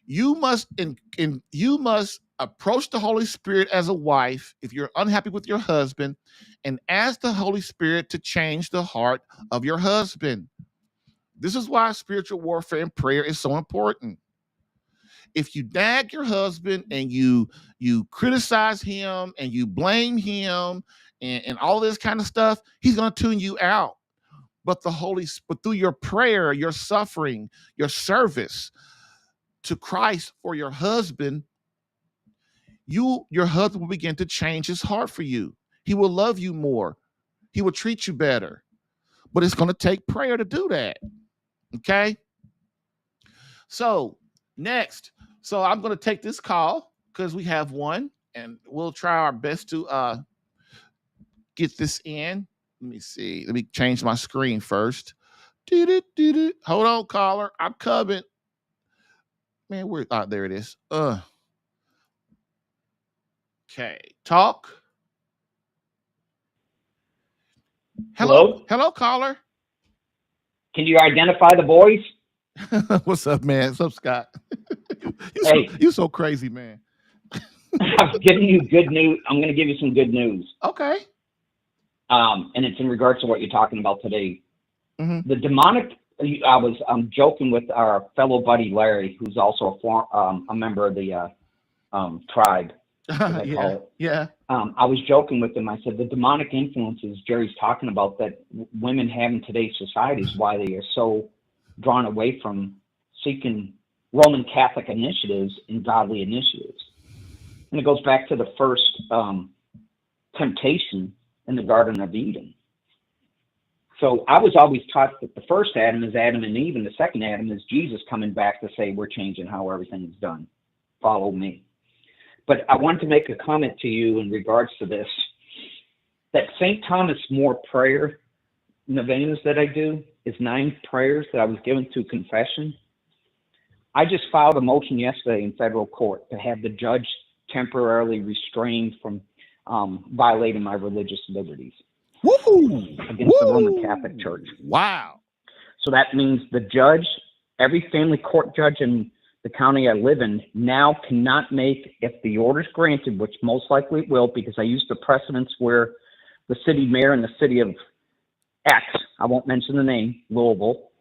B: You must approach the Holy Spirit as a wife if you're unhappy with your husband, and ask the Holy Spirit to change the heart of your husband. This is why spiritual warfare and prayer is so important. If you nag your husband and you criticize him and you blame him and all this kind of stuff, he's going to tune you out. But through your prayer, your suffering, your service to Christ for your husband, your husband will begin to change his heart for you. He will love you more. He will treat you better. But it's going to take prayer to do that. Okay? So next, I'm going to take this call because we have one, and we'll try our best to get this in. Let me see. Let me change my screen first. Hold on, caller. I'm coming. Man, there it is. Okay. Talk.
C: Hello?
B: Hello, caller.
C: Can you identify the voice?
B: What's up, man? What's up, Scott? You're so crazy, man.
C: I'm giving you good news. I'm going to give you some good news.
B: Okay.
C: And it's in regards to what you're talking about today.
B: Mm-hmm.
C: The demonic. I'm joking with our fellow buddy Larry, who's also a member of the tribe.
B: Yeah.
C: I was joking with him. I said the demonic influences Jerry's talking about that women have in today's society is why they are so drawn away from seeking Roman Catholic initiatives and godly initiatives. And it goes back to the first temptation in the Garden of Eden. So I was always taught that the first Adam is Adam and Eve, and the second Adam is Jesus coming back to say, we're changing how everything is done. Follow me. But I wanted to make a comment to you in regards to this, that St. Thomas More prayer novenas that I do is 9 prayers that I was given through confession. I just filed a motion yesterday in federal court to have the judge temporarily restrained from violating my religious liberties.
B: Woo!
C: Against the Roman Catholic Church.
B: Wow.
C: So that means the judge, every family court judge in the county I live in now cannot make, if the order's granted, which most likely it will, because I used the precedents where the city mayor in the city of X, I won't mention the name, Louisville,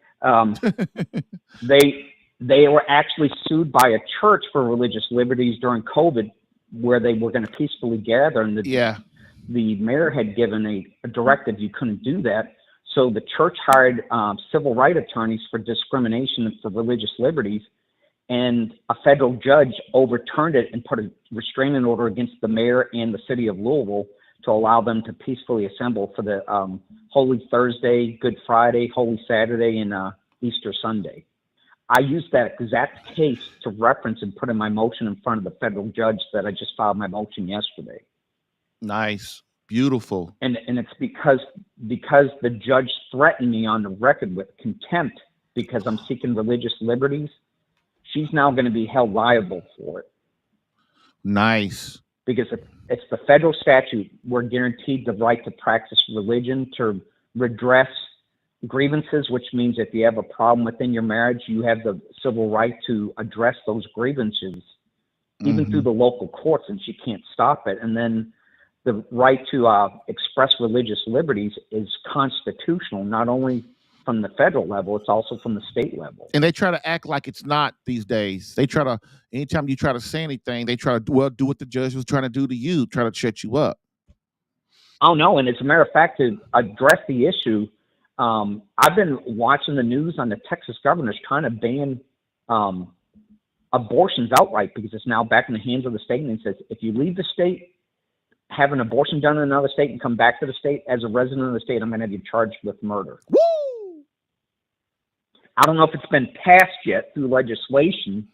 C: they were actually sued by a church for religious liberties during COVID, where they were going to peacefully gather, and the mayor had given a directive you couldn't do that. So the church hired civil rights attorneys for discrimination and for religious liberties, and a federal judge overturned it and put a restraining order against the mayor and the city of Louisville to allow them to peacefully assemble for the Holy Thursday, Good Friday, Holy Saturday, and Easter Sunday. I used that exact case to reference and put in my motion in front of the federal judge that I just filed my motion yesterday.
B: Nice. Beautiful.
C: And it's because the judge threatened me on the record with contempt because I'm seeking religious liberties. She's now going to be held liable for it.
B: Nice.
C: Because it's the federal statute. We're guaranteed the right to practice religion, to redress grievances, which means if you have a problem within your marriage, you have the civil right to address those grievances, even through the local courts, and she can't stop it. And then the right to express religious liberties is constitutional, not only from the federal level, it's also from the state level.
B: And they try to act like it's not these days. They try to, anytime you try to say anything, they try to do what the judge was trying to do to you, try to shut you up.
C: Oh, no. And as a matter of fact, to address the issue, I've been watching the news on the Texas governor's trying to ban abortions outright because it's now back in the hands of the state. And it says, if you leave the state, have an abortion done in another state and come back to the state as a resident of the state, I'm going to have you charged with murder.
B: Woo!
C: I don't know if it's been passed yet through legislation,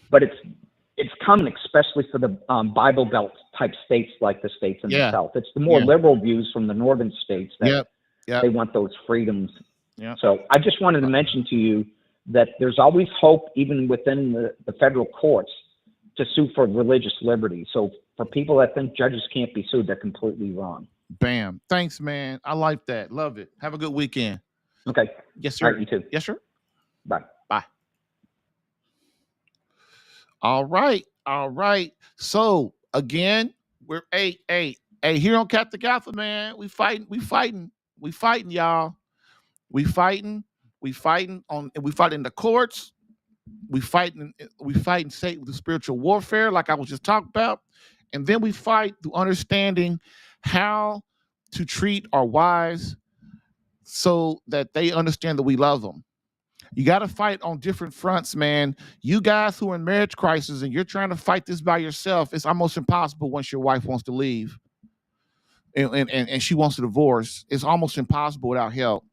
C: but it's coming, especially for the Bible Belt type states like the states in the South. It's the more liberal views from the northern states that they want those freedoms. So I just wanted to mention to you that there's always hope, even within the federal courts, to sue for religious liberty. So for people that think judges can't be sued, they're completely wrong.
B: Bam. Thanks, man. I like that. Love it. Have a good weekend.
C: Okay.
B: Yes, sir.
C: All right, you too.
B: Yes, sir.
C: Bye.
B: Bye. All right. All right. So again, we're hey, here on Catholic Alpha, man. We fighting, y'all. We fighting in the courts. We fighting Satan with the spiritual warfare, like I was just talking about. And then we fight through understanding how to treat our wives so that they understand that we love them. You got to fight on different fronts, man. You guys who are in marriage crisis and you're trying to fight this by yourself, it's almost impossible once your wife wants to leave and she wants a divorce. It's almost impossible without help.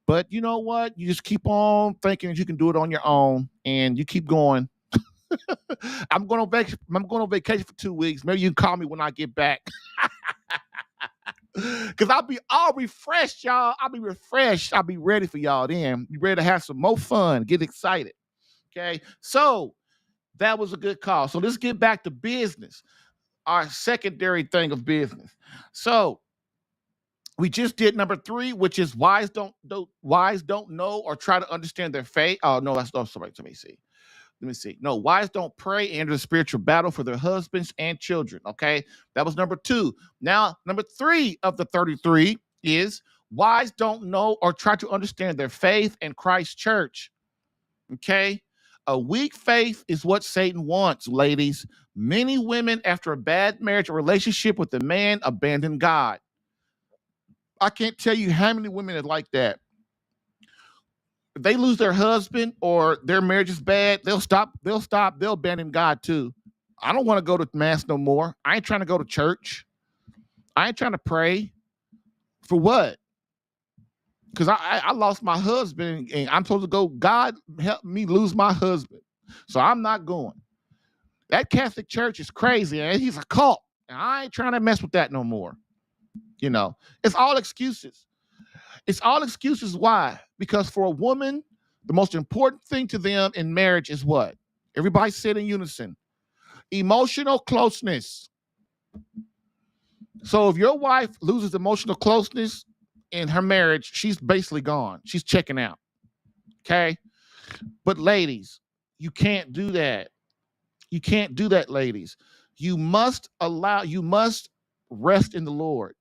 B: But you know what? You just keep on thinking that you can do it on your own, and you keep going. I'm going on vacation for 2 weeks. Maybe you can call me when I get back. Because I'll be all refreshed, y'all. I'll be refreshed. I'll be ready for y'all then. Be ready to have some more fun. Get excited. Okay? So that was a good call. So let's get back to business. Our secondary thing of business. So we just did number 3, which is wives don't know or try to understand their faith. Oh, no, that's not somebody. Let me see. No, wives don't pray and enter the spiritual battle for their husbands and children. Okay, that was number 2. Now, number 3 of the 33 is wives don't know or try to understand their faith and Christ's church. Okay, a weak faith is what Satan wants, ladies. Many women, after a bad marriage or relationship with a man, abandon God. I can't tell you how many women are like that. If they lose their husband or their marriage is bad, they'll abandon God too. I don't want to go to mass no more. I ain't trying to go to church. I ain't trying to pray. For what? Because I lost my husband and I'm supposed to go, God help me lose my husband. So I'm not going. That Catholic church is crazy, and he's a cult. And I ain't trying to mess with that no more. You know, it's all excuses. It's all excuses. Why? Because for a woman, the most important thing to them in marriage is what? Everybody said in unison. Emotional closeness. So if your wife loses emotional closeness in her marriage, she's basically gone. She's checking out. Okay? But ladies, you can't do that. You can't do that, ladies. You must rest in the Lord.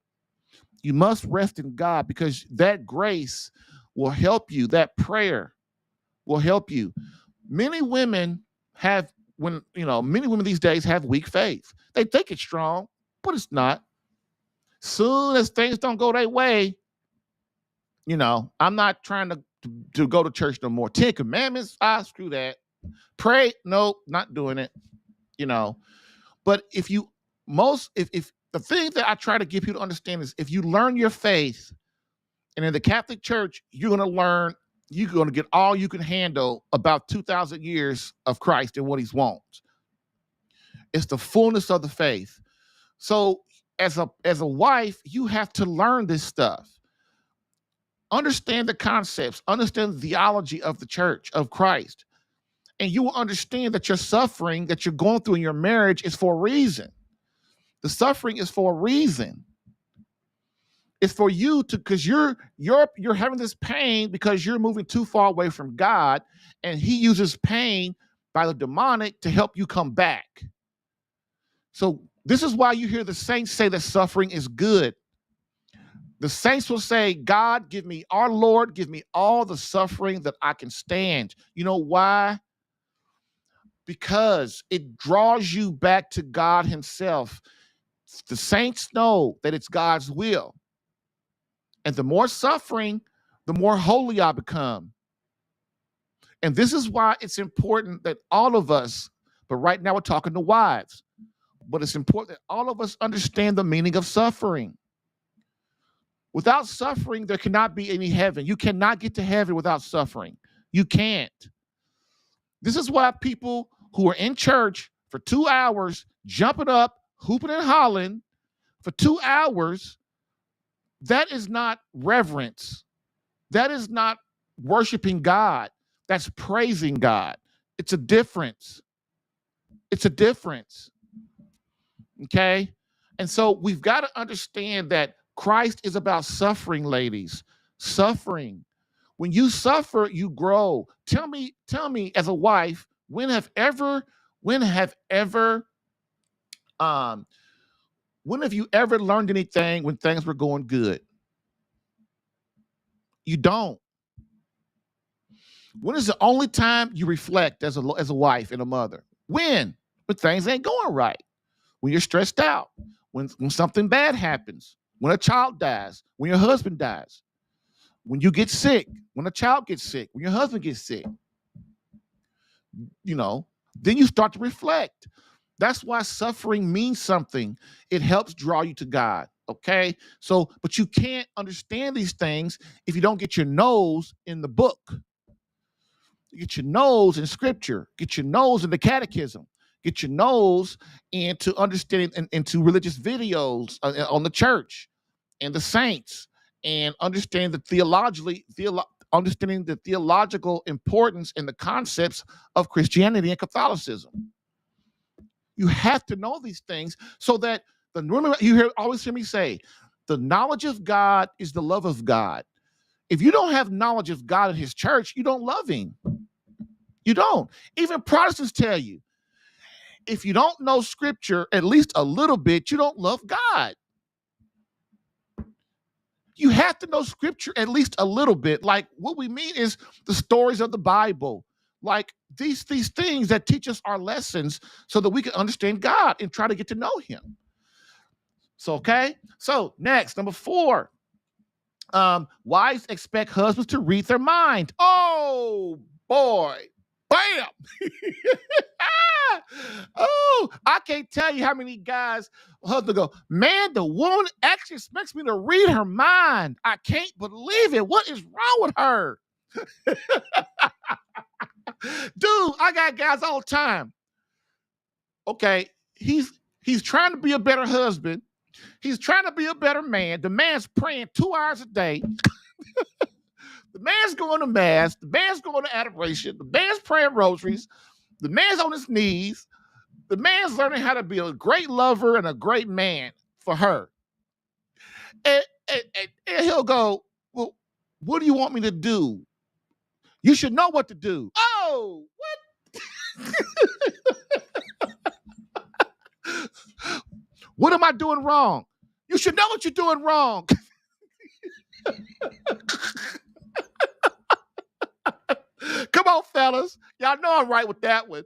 B: You must rest in God, because that grace will help you. That prayer will help you. Many women these days have weak faith. They think it's strong, but it's not. Soon as things don't go their way, I'm not trying to go to church no more. 10 Commandments, screw that. Pray, no, not doing it. But if the thing that I try to get people to understand is if you learn your faith, and in the Catholic Church, you're going to get all you can handle about 2,000 years of Christ and what he wants. It's the fullness of the faith. So as a wife, you have to learn this stuff. Understand the concepts, understand the theology of the church, of Christ. And you will understand that your suffering that you're going through in your marriage is for a reason. The suffering is for a reason. It's for you to, because you're having this pain because you're moving too far away from God, and he uses pain by the demonic to help you come back. So this is why you hear the saints say that suffering is good. The saints will say, God, our Lord, give me all the suffering that I can stand. You know why? Because it draws you back to God himself. The saints know that it's God's will. And the more suffering, the more holy I become. And this is why it's important that all of us, but right now we're talking to wives, but it's important that all of us understand the meaning of suffering. Without suffering, there cannot be any heaven. You cannot get to heaven without suffering. You can't. This is why people who are in church for 2 hours, jumping up, hooping and hollering for 2 hours, that is not reverence. That is not worshiping God. That's praising God. It's a difference. It's a difference. Okay? And so we've got to understand that Christ is about suffering, ladies. Suffering. When you suffer, you grow. Tell me as a wife, when have you ever learned anything when things were going good? You don't. When is the only time you reflect as a wife and a mother? When things ain't going right. When you're stressed out. When something bad happens. When a child dies. When your husband dies. When you get sick. When a child gets sick. When your husband gets sick. Then you start to reflect. That's why suffering means something. It helps draw you to God. Okay? So, but you can't understand these things if you don't get your nose in the book. Get your nose in scripture. Get your nose in the catechism. Get your nose into understanding into religious videos on the church and the saints, and understand understanding the theological importance and the concepts of Christianity and Catholicism. You have to know these things so that always hear me say, the knowledge of God is the love of God. If you don't have knowledge of God and his church, you don't love him. You don't. Even Protestants tell you, if you don't know scripture at least a little bit, you don't love God. You have to know scripture at least a little bit. Like, what we mean is the stories of the Bible. Like these things that teach us our lessons so that we can understand God and try to get to know him. So, okay. So next, number 4. Wives expect husbands to read their mind. Oh boy. Bam. Oh, I can't tell you how many guys, husband go, man, the woman actually expects me to read her mind. I can't believe it. What is wrong with her? Dude, I got guys all the time. Okay, he's trying to be a better husband. He's trying to be a better man. The man's praying 2 hours a day. The man's going to mass. The man's going to adoration. The man's praying rosaries. The man's on his knees. The man's learning how to be a great lover and a great man for her. And he'll go, well, what do you want me to do? You should know what to do. Oh, what? What am I doing wrong? You should know what you're doing wrong. Come on, fellas. Y'all know I'm right with that one.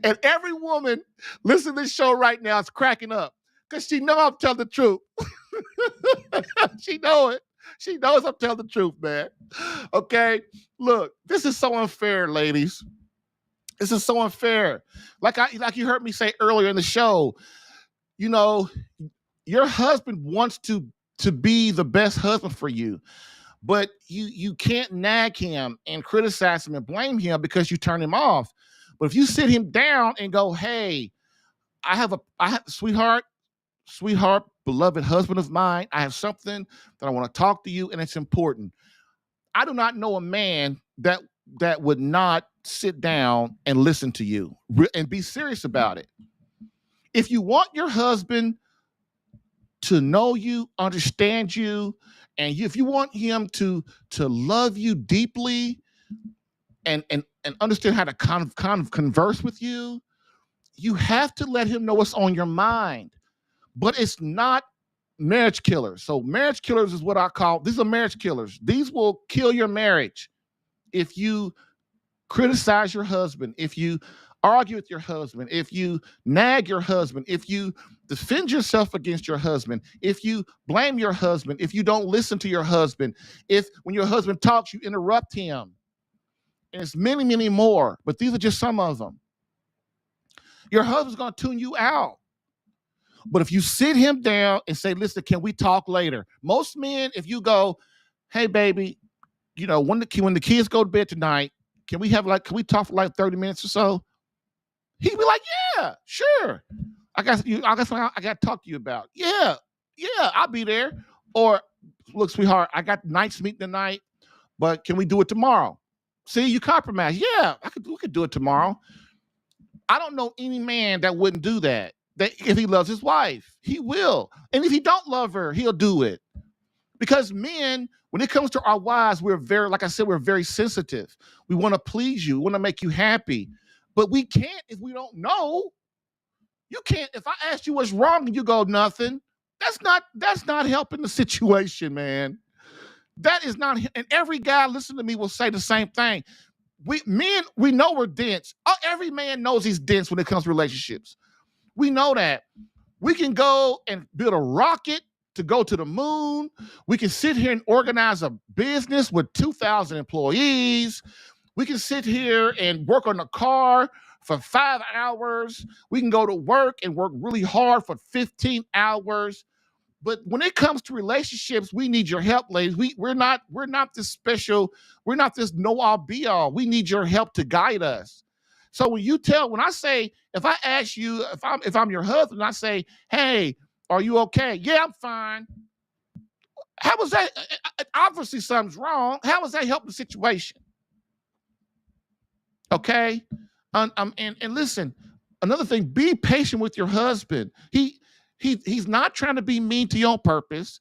B: And every woman listening to this show right now is cracking up because she know I'm telling the truth. She know it. She knows I'm telling the truth, man. Okay, look, this is so unfair, ladies. This is so unfair. Like you heard me say earlier in the show, you know, your husband wants to be the best husband for you, but you can't nag him and criticize him and blame him because you turn him off. But if you sit him down and go, hey, sweetheart, beloved husband of mine, I have something that I want to talk to you, and it's important. I do not know a man that would not sit down and listen to you and be serious about it. If you want your husband to know you, understand you, and if you want him to love you deeply and understand how to kind of converse with you, you have to let him know what's on your mind. But it's not marriage killers. So marriage killers is what I call, these are marriage killers. These will kill your marriage if you criticize your husband, if you argue with your husband, if you nag your husband, if you defend yourself against your husband, if you blame your husband, if you don't listen to your husband, if when your husband talks, you interrupt him. And it's many, many more, but these are just some of them. Your husband's going to tune you out. But if you sit him down and say, listen, can we talk later? Most men, if you go, hey, baby, when the kids go to bed tonight, can we talk for like 30 minutes or so? He'd be like, yeah, sure. I got to talk to you about. Yeah, I'll be there. Or, look, sweetheart, I got nights meeting tonight, but can we do it tomorrow? See, you compromise. Yeah, we could do it tomorrow. I don't know any man that wouldn't do that. That if he loves his wife, he will. And if he don't love her, he'll do it. Because men, when it comes to our wives, we're very sensitive. We want to please you. We want to make you happy. But we can't if we don't know. You can't. If I ask you what's wrong and you go, nothing, that's not helping the situation, man. That is not. And every guy listening to me will say the same thing. We know we're dense. Every man knows he's dense when it comes to relationships. We know that. We can go and build a rocket to go to the moon. We can sit here and organize a business with 2,000 employees. We can sit here and work on a car for 5 hours. We can go to work and work really hard for 15 hours. But when it comes to relationships, we need your help, ladies. We're not this special. We're not this know-all be-all. We need your help to guide us. So when I say, if I ask you, if I'm your husband, I say, hey, are you okay? Yeah, I'm fine. How was that? Obviously something's wrong. How was that helping the situation? Okay. And listen, another thing, be patient with your husband. He's not trying to be mean to you on purpose.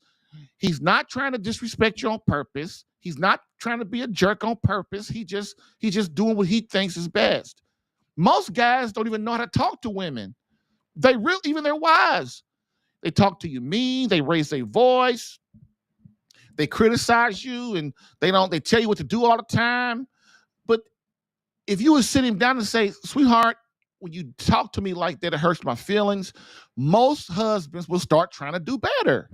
B: He's not trying to disrespect you on purpose. He's not trying to be a jerk on purpose. He's just doing what he thinks is best. Most guys don't even know how to talk to women. Even their wives. They talk to you mean, they raise their voice, they criticize you, and they tell you what to do all the time. But if you would sit him down and say, sweetheart, when you talk to me like that, it hurts my feelings, most husbands will start trying to do better.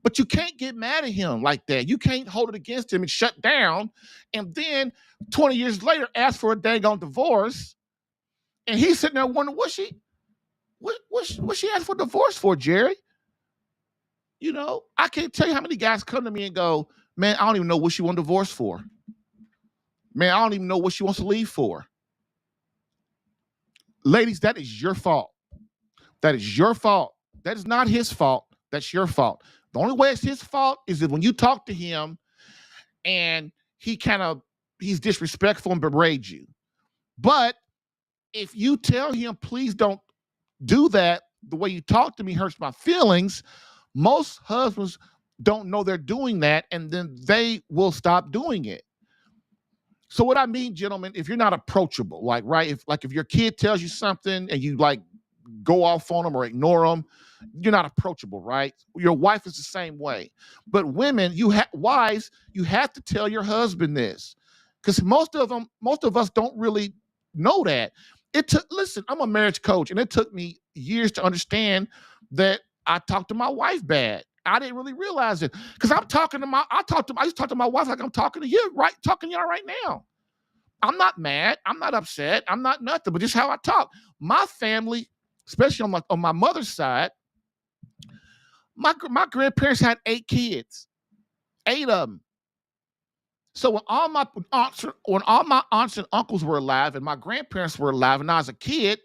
B: But you can't get mad at him like that. You can't hold it against him and shut down, and then 20 years later ask for a daggone divorce. And he's sitting there wondering, what she asked for divorce for, Jerry? I can't tell you how many guys come to me and go, man, I don't even know what she wants divorce for. Man, I don't even know what she wants to leave for. Ladies, that is your fault. That is your fault. That is not his fault. That's your fault. The only way it's his fault is that when you talk to him and he's disrespectful and berates you. But if you tell him, please don't do that, the way you talk to me hurts my feelings, most husbands don't know they're doing that, and then they will stop doing it. So what I mean, gentlemen, if you're not approachable, if your kid tells you something and you go off on them or ignore them, you're not approachable, right? Your wife is the same way. But women, wives, you have to tell your husband this, because most of us don't really know that. Listen, I'm a marriage coach, and it took me years to understand that I talk to my wife bad. I didn't really realize it because I used to talk to my wife like I'm talking to you, right? Talking to y'all right now. I'm not mad. I'm not upset. I'm not nothing, but just how I talk. My family, especially on my mother's side, my grandparents had 8 kids, 8 of them. So when all my aunts and uncles were alive and my grandparents were alive and I was a kid,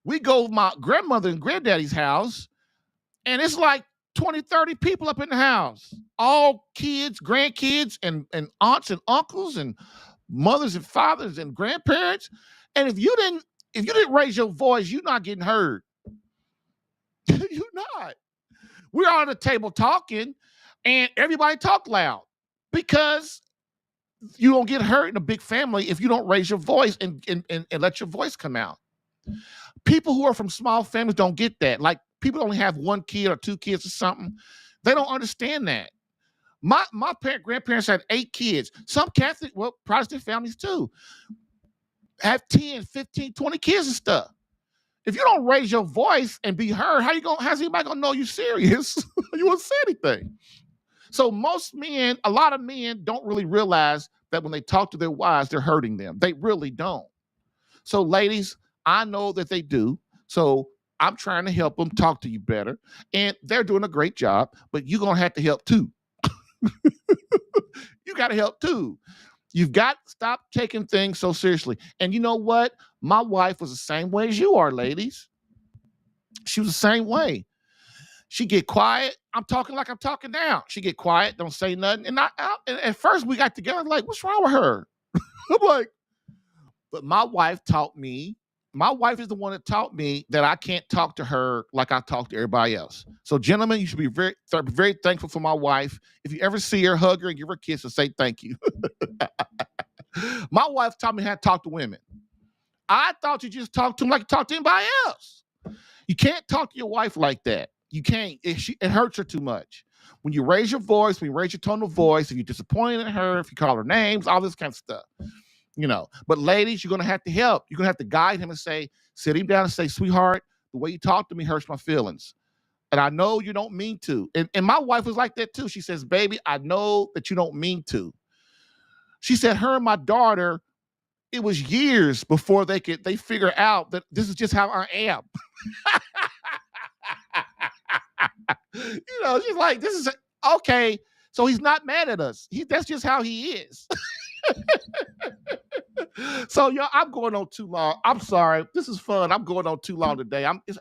B: we go to my grandmother and granddaddy's house, and it's like 20, 30 people up in the house. All kids, grandkids, and aunts and uncles and mothers and fathers and grandparents. And if you didn't raise your voice, you're not getting heard. You're not. We're on the table talking, and everybody talk loud because you don't get hurt in a big family if you don't raise your voice and let your voice come out. People who are from small families don't get that. Like people only have 1 kid or 2 kids or something. They don't understand that. My grandparents had 8 kids. Some Catholic, Protestant families too, have 10, 15, 20 kids and stuff. If you don't raise your voice and be heard, how's anybody gonna know you're serious? You won't say anything. So a lot of men don't really realize that when they talk to their wives, they're hurting them. They really don't. So ladies, I know that they do. So I'm trying to help them talk to you better. And they're doing a great job, but you're going to have to help too. You got to help too. You've got to stop taking things so seriously. And you know what? My wife was the same way as you are, ladies. She was the same way. She get quiet. I'm talking like I'm talking now. She get quiet, don't say nothing. And at first we got together, like, what's wrong with her? I'm like, but my wife is the one that taught me that I can't talk to her like I talk to everybody else. So gentlemen, you should be very, very thankful for my wife. If you ever see her, hug her and give her a kiss and say thank you. My wife taught me how to talk to women. I thought you just talk to them like you talk to anybody else. You can't talk to your wife like that. You can't. It hurts her too much. When you raise your voice, when you raise your tone of voice, if you're disappointed in her, if you call her names, all this kind of stuff. But ladies, you're going to have to help. You're going to have to guide him and sit him down and say, sweetheart, the way you talk to me hurts my feelings. And I know you don't mean to. And my wife was like that too. She says, baby, I know that you don't mean to. She said her and my daughter, it was years before they figure out that this is just how I am. She's like, this is okay. So he's not mad at us. That's just how he is. So I'm going on too long. I'm sorry. This is fun. I'm going on too long today. It's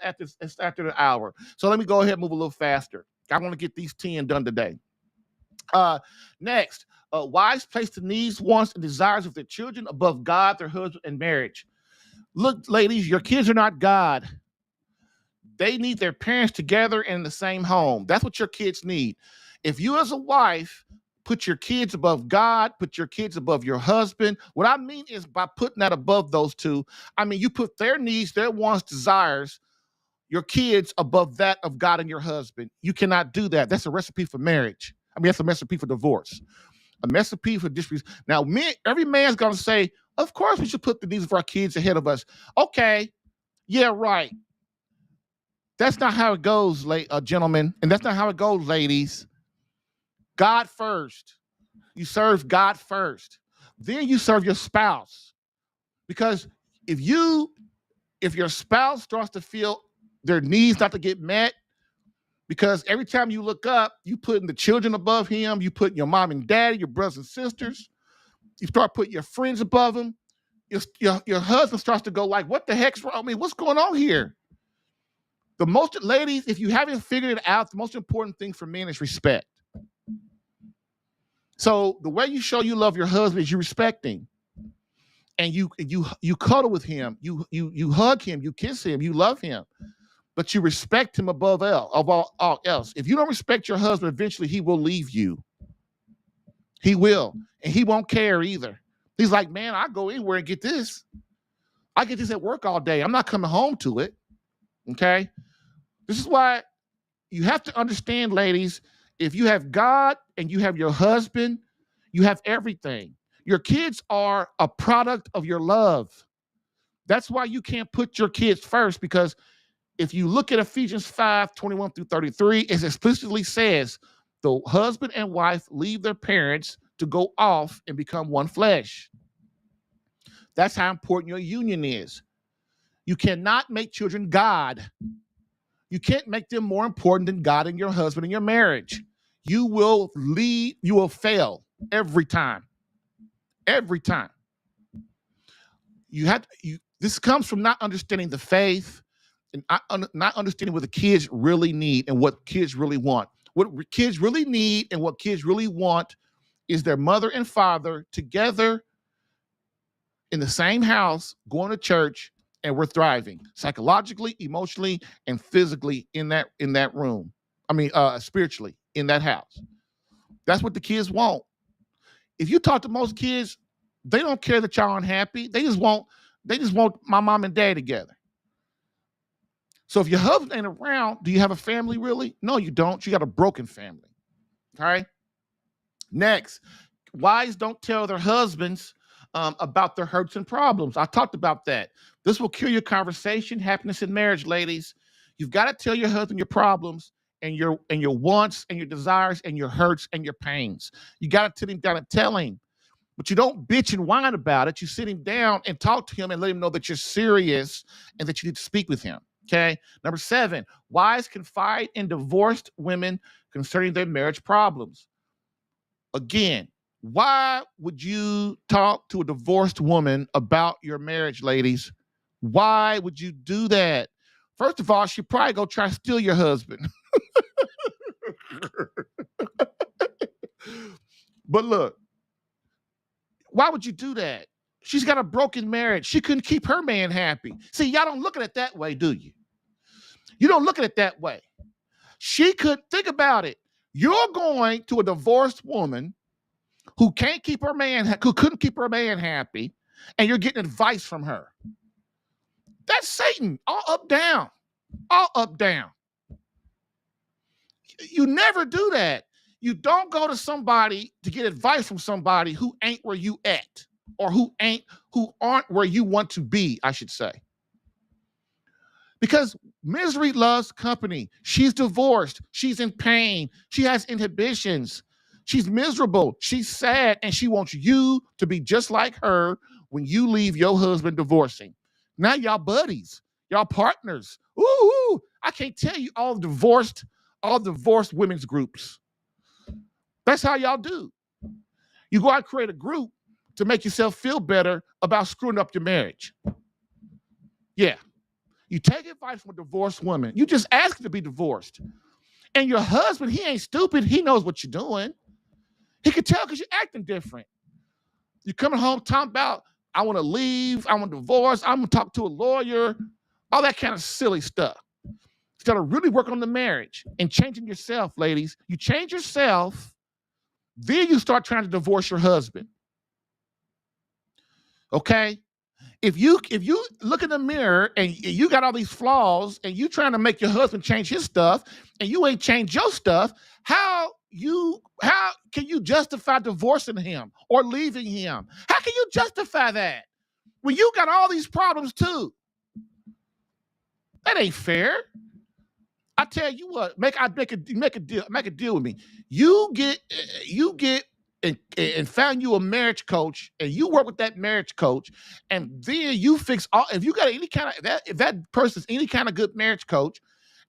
B: after the hour. So let me go ahead and move a little faster. I want to get these 10 done today. Next, wives place the needs, wants, and desires of their children above God, their husband, and marriage. Look, ladies, your kids are not God. They need their parents together in the same home. That's what your kids need. If you as a wife put your kids above God, put your kids above your husband, what I mean is by putting that above those two, I mean you put their needs, their wants, desires, your kids above that of God and your husband. You cannot do that. That's a recipe for marriage. That's a recipe for divorce. A recipe for disrespect. Now, every man's going to say, of course we should put the needs of our kids ahead of us. Okay, yeah, right. That's not how it goes, gentlemen. And that's not how it goes, ladies. God first. You serve God first. Then you serve your spouse. Because if your spouse starts to feel their needs not to get met, because every time you look up, you putting the children above him, you putting your mom and daddy, your brothers and sisters, you start putting your friends above them, your husband starts to go like, what the heck's wrong with me? What's going on here? Ladies, if you haven't figured it out, the most important thing for men is respect. So the way you show you love your husband is you respect him. And you cuddle with him, you hug him, you kiss him, you love him, but you respect him above all else. If you don't respect your husband, eventually he will leave you. He will, and he won't care either. He's like, man, I go anywhere and get this. I get this at work all day. I'm not coming home to it. Okay? This is why you have to understand, ladies, if you have God and you have your husband, you have everything. Your kids are a product of your love. That's why you can't put your kids first, because if you look at Ephesians 5:21-33, it explicitly says the husband and wife leave their parents to go off and become one flesh. That's how important your union is. You cannot make children God. You can't make them more important than God and your husband in your marriage. You will fail every time. Every time. This comes from not understanding the faith and not understanding what the kids really need and what kids really want. What kids really need and what kids really want is their mother and father together in the same house, going to church, and we're thriving psychologically, emotionally, and physically in that room. Spiritually in that house. That's what the kids want. If you talk to most kids, they don't care that y'all unhappy. They just want my mom and dad together. So if your husband ain't around, do you have a family really? No, you don't. You got a broken family. Okay. Next, wives don't tell their husbands about their hurts and problems. I talked about that. This will kill your conversation, happiness in marriage, ladies. You've got to tell your husband your problems and your wants and your desires and your hurts and your pains. You got to sit him down and tell him. But you don't bitch and whine about it. You sit him down and talk to him and let him know that you're serious and that you need to speak with him. Okay. Number 7, wives confide in divorced women concerning their marriage problems. Again, why would you talk to a divorced woman about your marriage, ladies? Why would you do that? First of all, she probably go try to steal your husband. But look, why would you do that? She's got a broken marriage. She couldn't keep her man happy. See, y'all don't look at it that way, do you? You don't look at it that way. She could think about it. You're going to a divorced woman who couldn't keep her man happy, and you're getting advice from her. That's Satan, all up, down, all up, down. You never do that. You don't go to somebody to get advice from somebody who ain't where you at, or who aren't where you want to be, I should say. Because misery loves company. She's divorced. She's in pain. She has inhibitions. She's miserable. She's sad, and she wants you to be just like her when you leave your husband divorcing. Now y'all buddies, y'all partners. Ooh, I can't tell you all divorced women's groups. That's how y'all do. You go out and create a group to make yourself feel better about screwing up your marriage. Yeah. You take advice from a divorced woman. You just ask to be divorced. And your husband, he ain't stupid. He knows what you're doing. He can tell because you're acting different. You're coming home talking about, I want to leave, I want a divorce, I'm going to talk to a lawyer, all that kind of silly stuff. Instead of really working on the marriage and changing yourself, ladies. You change yourself, then you start trying to divorce your husband. Okay? If you look in the mirror and you got all these flaws and you trying to make your husband change his stuff and you ain't changed your stuff, how can you justify divorcing him or leaving him? How can you justify that when you got all these problems too? That ain't fair. I tell you what, make a deal with me. You get and found you a marriage coach, and you work with that marriage coach, and then you fix all. If you got any kind of that, if that person's any kind of good marriage coach,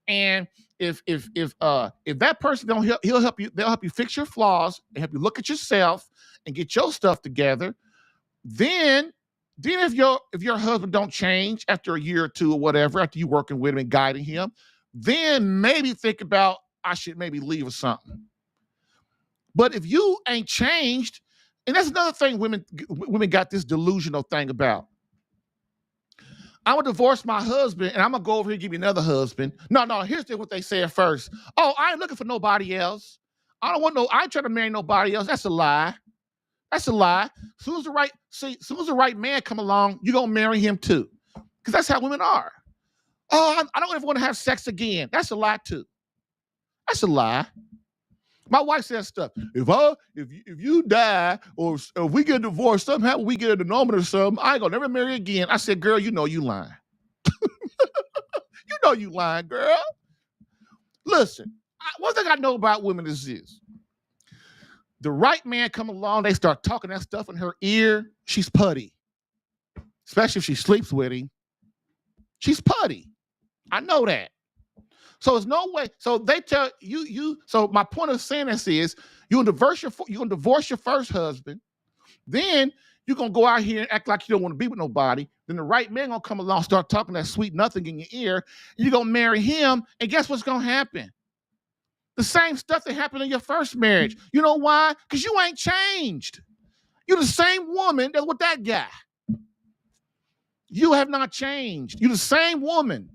B: and if that person don't help, he'll help you. They'll help you fix your flaws and help you look at yourself and get your stuff together. Then if your husband don't change after a year or two or whatever, after you working with him and guiding him, then maybe think about I should maybe leave or something. But if you ain't changed, and that's another thing women got this delusional thing about. I'm going to divorce my husband, and I'm going to go over here and give you another husband. No, here's what they say at first. Oh, I ain't looking for nobody else. I ain't trying to marry nobody else. That's a lie. That's a lie. As soon as the right man come along, you're going to marry him too. Because that's how women are. Oh, I don't ever want to have sex again. That's a lie too. That's a lie. My wife says stuff. If you die or if we get divorced, somehow we get an annulment or something, I ain't gonna never marry again. I said, girl, you know you lying. You know you lying, girl. Listen, one thing I know about women is this. The right man come along, they start talking that stuff in her ear, she's putty. Especially if she sleeps with him. She's putty. I know that. So there's no way. So they tell you. So my point of saying this is you're gonna divorce your first husband. Then you're gonna go out here and act like you don't want to be with nobody. Then the right man gonna come along, start talking that sweet nothing in your ear. You're gonna marry him, and guess what's gonna happen? The same stuff that happened in your first marriage. You know why? Because you ain't changed. You're the same woman that with that guy. You have not changed. You're the same woman.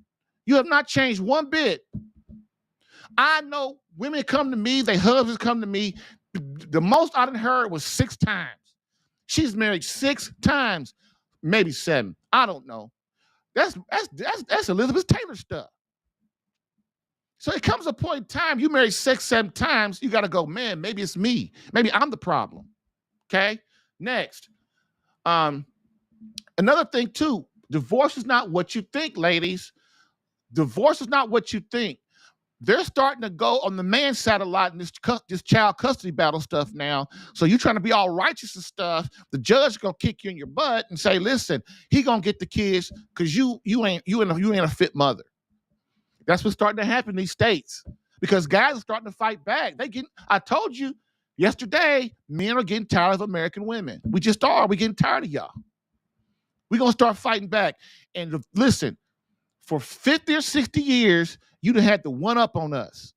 B: You have not changed one bit. I know women come to me, their husbands come to me. The most I done heard was 6 times. She's married 6 times, maybe 7. I don't know. That's Elizabeth Taylor stuff. So it comes a point in time, you marry 6, 7 times, you got to go, man, maybe it's me. Maybe I'm the problem. Okay? Next. Another thing, too, divorce is not what you think, ladies. Divorce is not what you think. They're starting to go on the man's side a lot in this child custody battle stuff now. So you're trying to be all righteous and stuff. The judge is gonna kick you in your butt and say, "Listen, he gonna get the kids because you ain't a fit mother." That's what's starting to happen in these states because guys are starting to fight back. I told you yesterday, men are getting tired of American women. We just are. We're getting tired of y'all. We're gonna start fighting back. And listen, for 50 or 60 years, you'd have had the one up on us.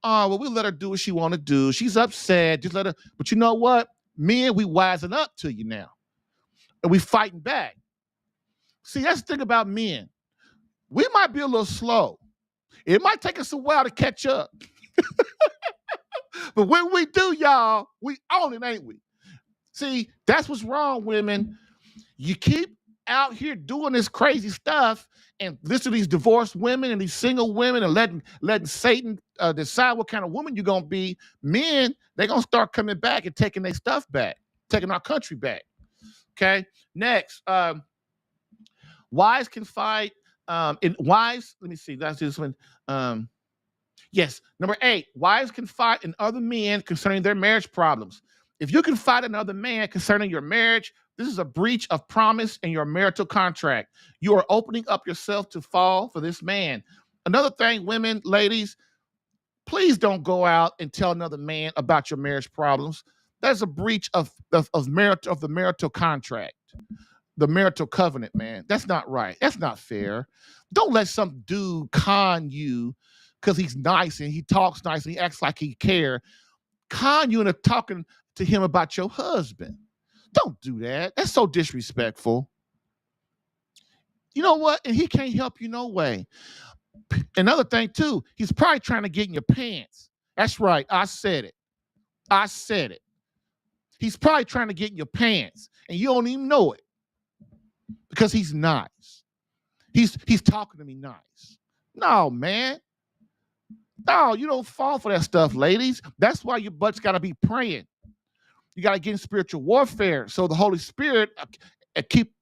B: Oh, well, we let her do what she want to do. She's upset. Just let her. But you know what? Men, we wising up to you now. And we fighting back. See, that's the thing about men. We might be a little slow. It might take us a while to catch up. But when we do, y'all, we own it, ain't we? See, that's what's wrong, women. You keep out here doing this crazy stuff and listen to these divorced women and these single women and letting Satan decide what kind of woman you're going to be. Men, they're going to start coming back and taking their stuff back, taking our country back. Okay? Next, wives can fight. Wives, let me see, that's this one. Yes, number 8, wives can fight in other men concerning their marriage problems. If you can fight another man concerning your marriage, this is a breach of promise in your marital contract. You are opening up yourself to fall for this man. Another thing, women, ladies, please don't go out and tell another man about your marriage problems. That's a breach of the marital contract, the marital covenant, man. That's not right. That's not fair. Don't let some dude con you because he's nice and he talks nice and he acts like he cares. Con you into talking to him about your husband. Don't do that. That's so disrespectful. You know what? And he can't help you no way. Another thing, too, he's probably trying to get in your pants. That's right. I said it. He's probably trying to get in your pants, and you don't even know it because he's nice. He's talking to me nice. No, man. No, you don't fall for that stuff, ladies. That's why your butt's got to be praying. You got to get in spiritual warfare. So the Holy Spirit keep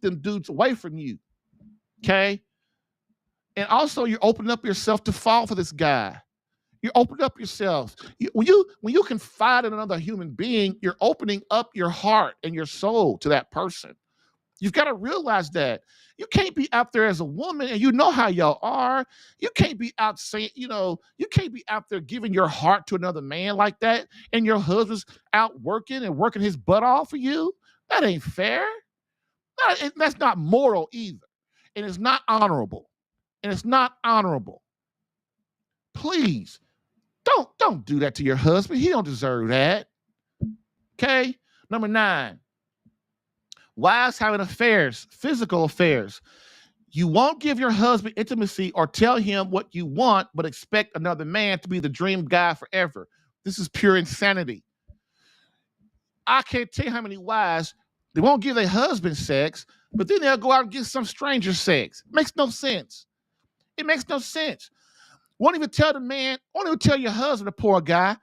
B: them dudes away from you. Okay. And also you're opening up yourself to fall for this guy. You open up yourself. When you confide in another human being, you're opening up your heart and your soul to that person. You've got to realize that. You can't be out there as a woman, and you know how y'all are. You can't be out saying, you can't be out there giving your heart to another man like that, and your husband's out working his butt off for you. That ain't fair. That's not moral either. And it's not honorable. Please, don't do that to your husband. He don't deserve that. Okay? Number 9. Wives having affairs, physical affairs. You won't give your husband intimacy or tell him what you want, but expect another man to be the dream guy forever. This is pure insanity. I can't tell you how many wives, they won't give their husband sex, but then they'll go out and get some stranger sex. It makes no sense. Won't even tell your husband, a poor guy.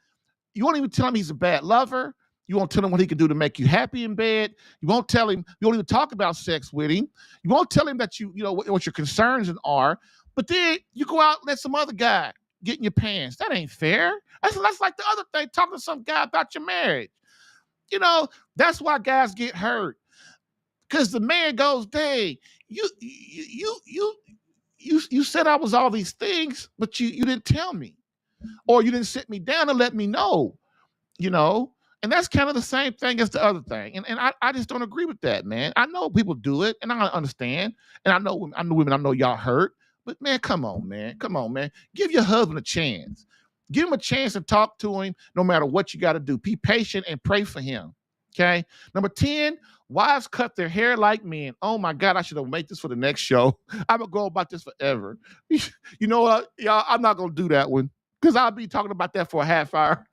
B: You won't even tell him he's a bad lover. You won't tell him what he can do to make you happy in bed. You won't tell him, you won't even talk about sex with him. You won't tell him that you know what your concerns are. But then you go out and let some other guy get in your pants. That ain't fair. That's like the other thing, talking to some guy about your marriage. You know, that's why guys get hurt. Because the man goes, dang, you said I was all these things, but you didn't tell me. Or you didn't sit me down and let me know. You know, and that's kind of the same thing as the other thing. And I just don't agree with that, man. I know people do it, and I understand. And I know women, I know y'all hurt. But man, come on, man. Come on, man. Give your husband a chance. Give him a chance to talk to him no matter what you got to do. Be patient and pray for him. Okay. Number 10, wives cut their hair like men. Oh my God, I should have made this for the next show. I'm gonna go about this forever. You know what, y'all? I'm not gonna do that one because I'll be talking about that for a half hour.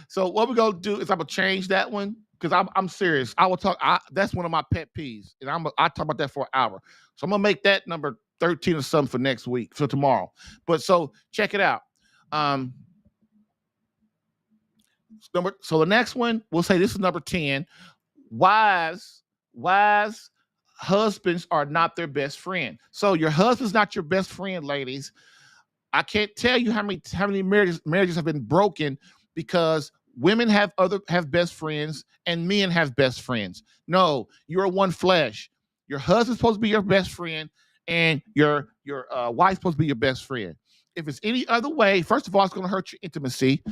B: So what we're gonna do is I'm gonna change that one because I'm serious. I will talk. That's one of my pet peeves, and I talk about that for an hour. So I'm gonna make that number 13 or something for next week, for tomorrow. But so check it out. So the next one we'll say this is number 10. Wives, husbands are not their best friend. So your husband's not your best friend, ladies. I can't tell you how many marriages have been broken because women have best friends and men have best friends. No, you're one flesh. Your husband's supposed to be your best friend, and your wife's supposed to be your best friend. If it's any other way, first of all, it's going to hurt your intimacy.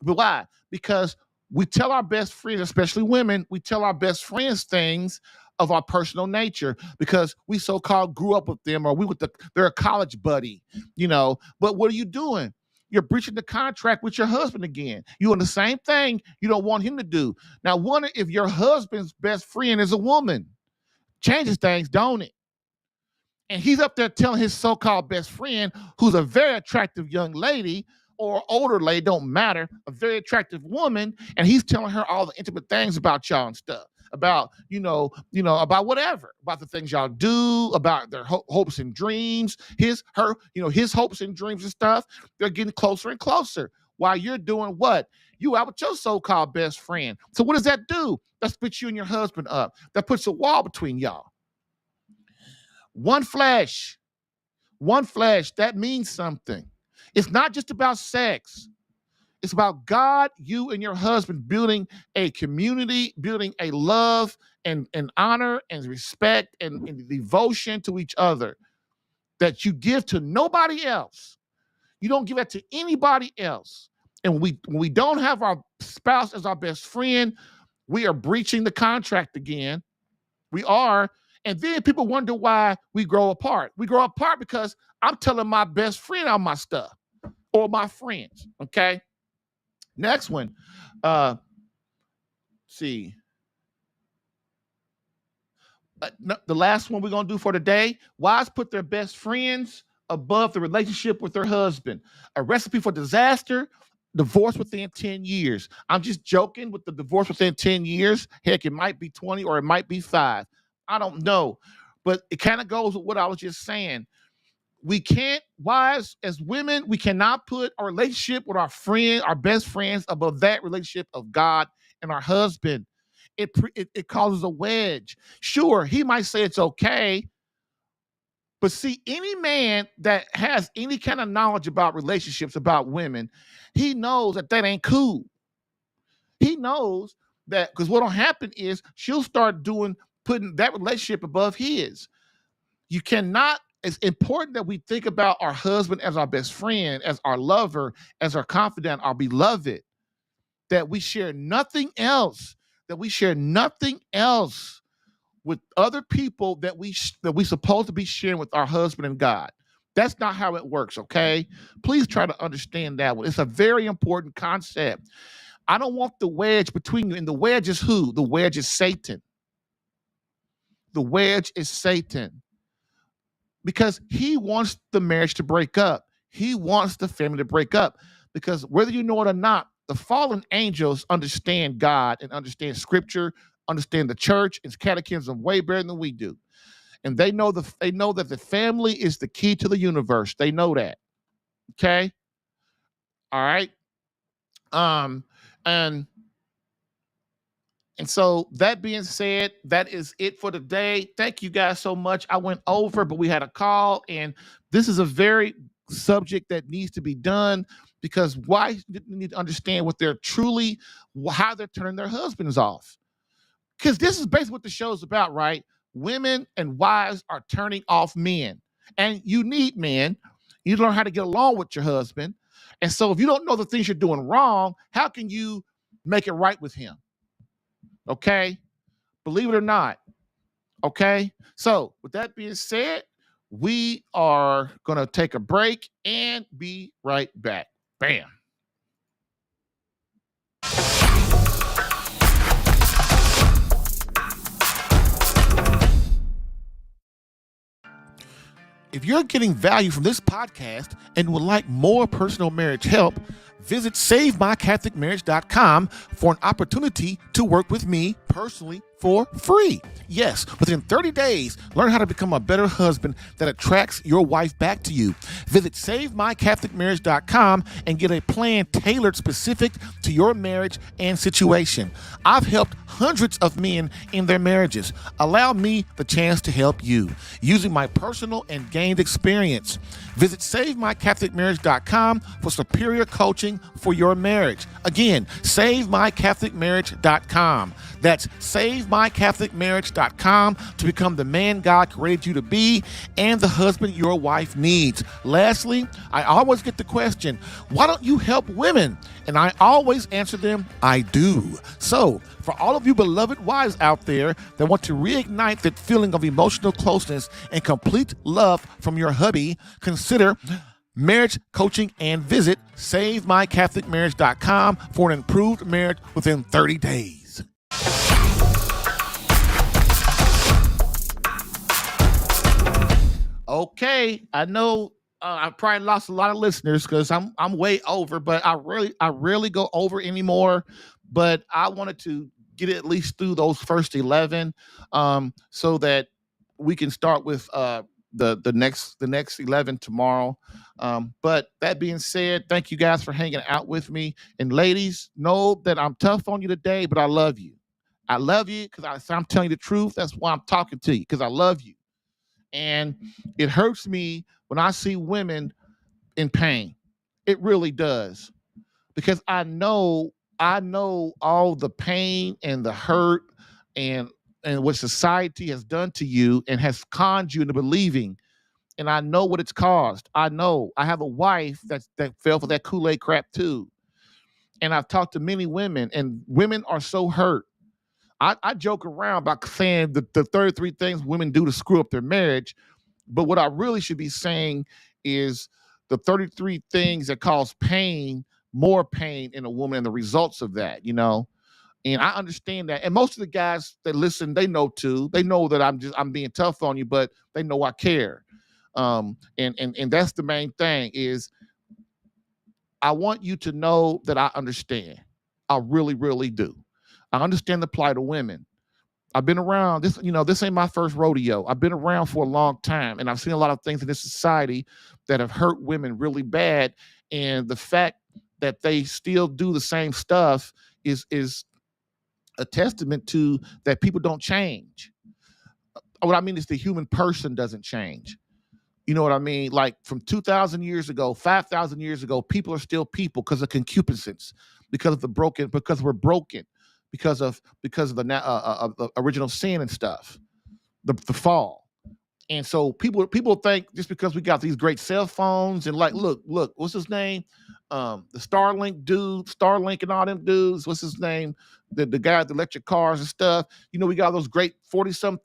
B: But why? Because we tell our best friends, especially women, we tell our best friends things of our personal nature because we so-called grew up with them, or they're a college buddy, you know. But what are you doing? You're breaching the contract with your husband again. You're doing the same thing you don't want him to do. Now, wonder if your husband's best friend is a woman. Changes things, don't it? And he's up there telling his so-called best friend, who's a very attractive young lady or older lady, don't matter, a very attractive woman, and he's telling her all the intimate things about y'all and stuff, about, you know, about whatever, about the things y'all do, about their hopes and dreams, his hopes and dreams and stuff. They're getting closer and closer while you're doing what? You out with your so-called best friend. So what does that do? That splits you and your husband up. That puts a wall between y'all. One flesh, that means something. It's not just about sex. It's about God, you, and your husband building a community, building a love and honor and respect and devotion to each other that you give to nobody else. You don't give that to anybody else. And when we don't have our spouse as our best friend, we are breaching the contract again. We are. And then people wonder why we grow apart. We grow apart because I'm telling my best friend all my stuff, or my friends, okay? Next one. See. The last one we're going to do for today. Wives put their best friends above the relationship with their husband. A recipe for disaster: divorce within 10 years. I'm just joking with the divorce within 10 years. Heck, it might be 20 or it might be 5. I don't know. But it kind of goes with what I was just saying. We can't, wives, as women, we cannot put our relationship with our best friends above that relationship of God and our husband. It causes a wedge. Sure, he might say it's okay, but see, any man that has any kind of knowledge about relationships, about women, he knows that ain't cool. He knows that, because what'll happen is she'll start putting that relationship above his. You cannot. It's important that we think about our husband as our best friend, as our lover, as our confidant, our beloved, that we share nothing else, with other people that we supposed to be sharing with our husband and God. That's not how it works, okay? Please try to understand that one. It's a very important concept. I don't want the wedge between you. And the wedge is who? The wedge is Satan. The wedge is Satan. Because he wants the marriage to break up. He wants the family to break up. Because whether you know it or not, the fallen angels understand God and understand scripture, understand the church and catechism way better than we do. And they know that the family is the key to the universe. They know that. Okay? All right. And so that being said, that is it for today. Thank you guys so much. I went over, but we had a call, and this is a very subject that needs to be done because wives need to understand what they're truly, how they're turning their husbands off. Because this is basically what the show's about, right? Women and wives are turning off men, and you need men. You learn how to get along with your husband. And so if you don't know the things you're doing wrong, how can you make it right with him? Okay? Believe it or not. Okay? So, with that being said, we are going to take a break and be right back. Bam. If you're getting value from this podcast and would like more personal marriage help, visit SaveMyCatholicMarriage.com for an opportunity to work with me personally for free. Yes, within 30 days, learn how to become a better husband that attracts your wife back to you. Visit SaveMyCatholicMarriage.com and get a plan tailored specific to your marriage and situation. I've helped hundreds of men in their marriages. Allow me the chance to help you using my personal and gained experience. Visit SaveMyCatholicMarriage.com for superior coaching for your marriage. Again, SaveMyCatholicMarriage.com. That's SaveMyCatholicMarriage.com to become the man God created you to be and the husband your wife needs. Lastly, I always get the question, why don't you help women? And I always answer them, I do. So, for all of you beloved wives out there that want to reignite that feeling of emotional closeness and complete love from your hubby, consider marriage coaching and visit SaveMyCatholicMarriage.com for an improved marriage within 30 days. Okay, I know I probably lost a lot of listeners because I'm way over, but I rarely go over anymore. But I wanted to get it at least through those first 11, so that we can start with the next 11 tomorrow. But that being said, thank you guys for hanging out with me. And ladies, know that I'm tough on you today, but I love you. I love you because I'm telling you the truth. That's why I'm talking to you, because I love you. And it hurts me when I see women in pain. It really does. Because I know all the pain and the hurt and what society has done to you and has conned you into believing. And I know what it's caused. I know. I have a wife that fell for that Kool-Aid crap too. And I've talked to many women, and women are so hurt. I joke around about saying the 33 things women do to screw up their marriage. But what I really should be saying is the 33 things that cause pain, more pain in a woman, and the results of that, And I understand that. And most of the guys that listen, they know too. They know that I'm being tough on you, but they know I care. And that's the main thing is I want you to know that I understand. I really, really do. I understand the plight of women. I've been around this, this ain't my first rodeo. I've been around for a long time, and I've seen a lot of things in this society that have hurt women really bad. And the fact that they still do the same stuff is a testament to that people don't change. What I mean is the human person doesn't change. You know what I mean? Like from 2,000 years ago, 5,000 years ago, people are still people because of concupiscence, because we're broken, because of the original sin and stuff, the fall. And so people think just because we got these great cell phones and look, what's his name? The Starlink and all them dudes. What's his name? The guy with the electric cars and stuff. We got those great 20-some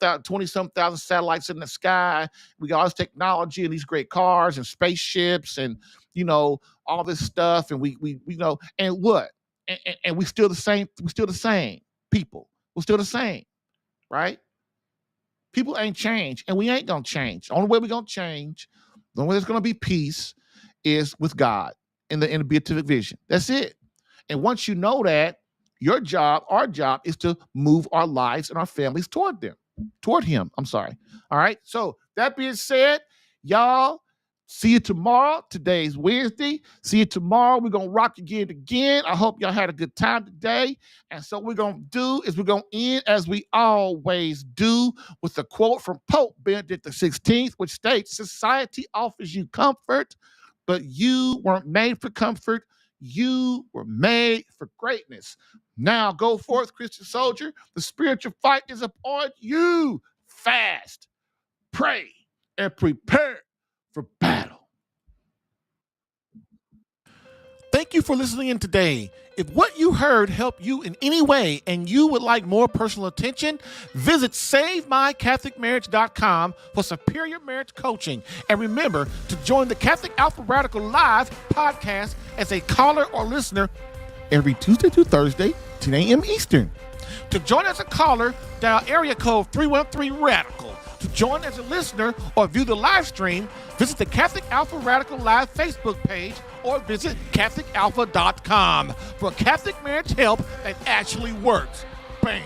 B: thousand satellites in the sky. We got all this technology and these great cars and spaceships and all this stuff. And we and what? And we still the same. We're still the same people. We're still the same, right? People ain't changed, and we ain't gonna change. The only way we're gonna change, the only way there's gonna be peace, is with God in the beatific vision. That's it. And once you know that, our job is to move our lives and our families toward Him. I'm sorry. All right. So that being said, y'all, See you tomorrow. Today's Wednesday. See you tomorrow. We're going to rock again. I hope y'all had a good time today. And so what we're going to do is we're going to end as we always do with a quote from Pope Benedict XVI, which states, "Society offers you comfort, but you weren't made for comfort. You were made for greatness." Now go forth, Christian soldier. The spiritual fight is upon you. Fast, pray, and prepare for battle. Thank you for listening in today. If what you heard helped you in any way and you would like more personal attention, visit SaveMyCatholicMarriage.com for superior marriage coaching. And remember to join the Catholic Alpha Radical Live podcast as a caller or listener every Tuesday through Thursday, 10 a.m. Eastern. To join as a caller, dial area code 313-RADICAL. To join as a listener or view the live stream, visit the Catholic Alpha Radical Live Facebook page or visit CatholicAlpha.com for Catholic marriage help that actually works. Bam!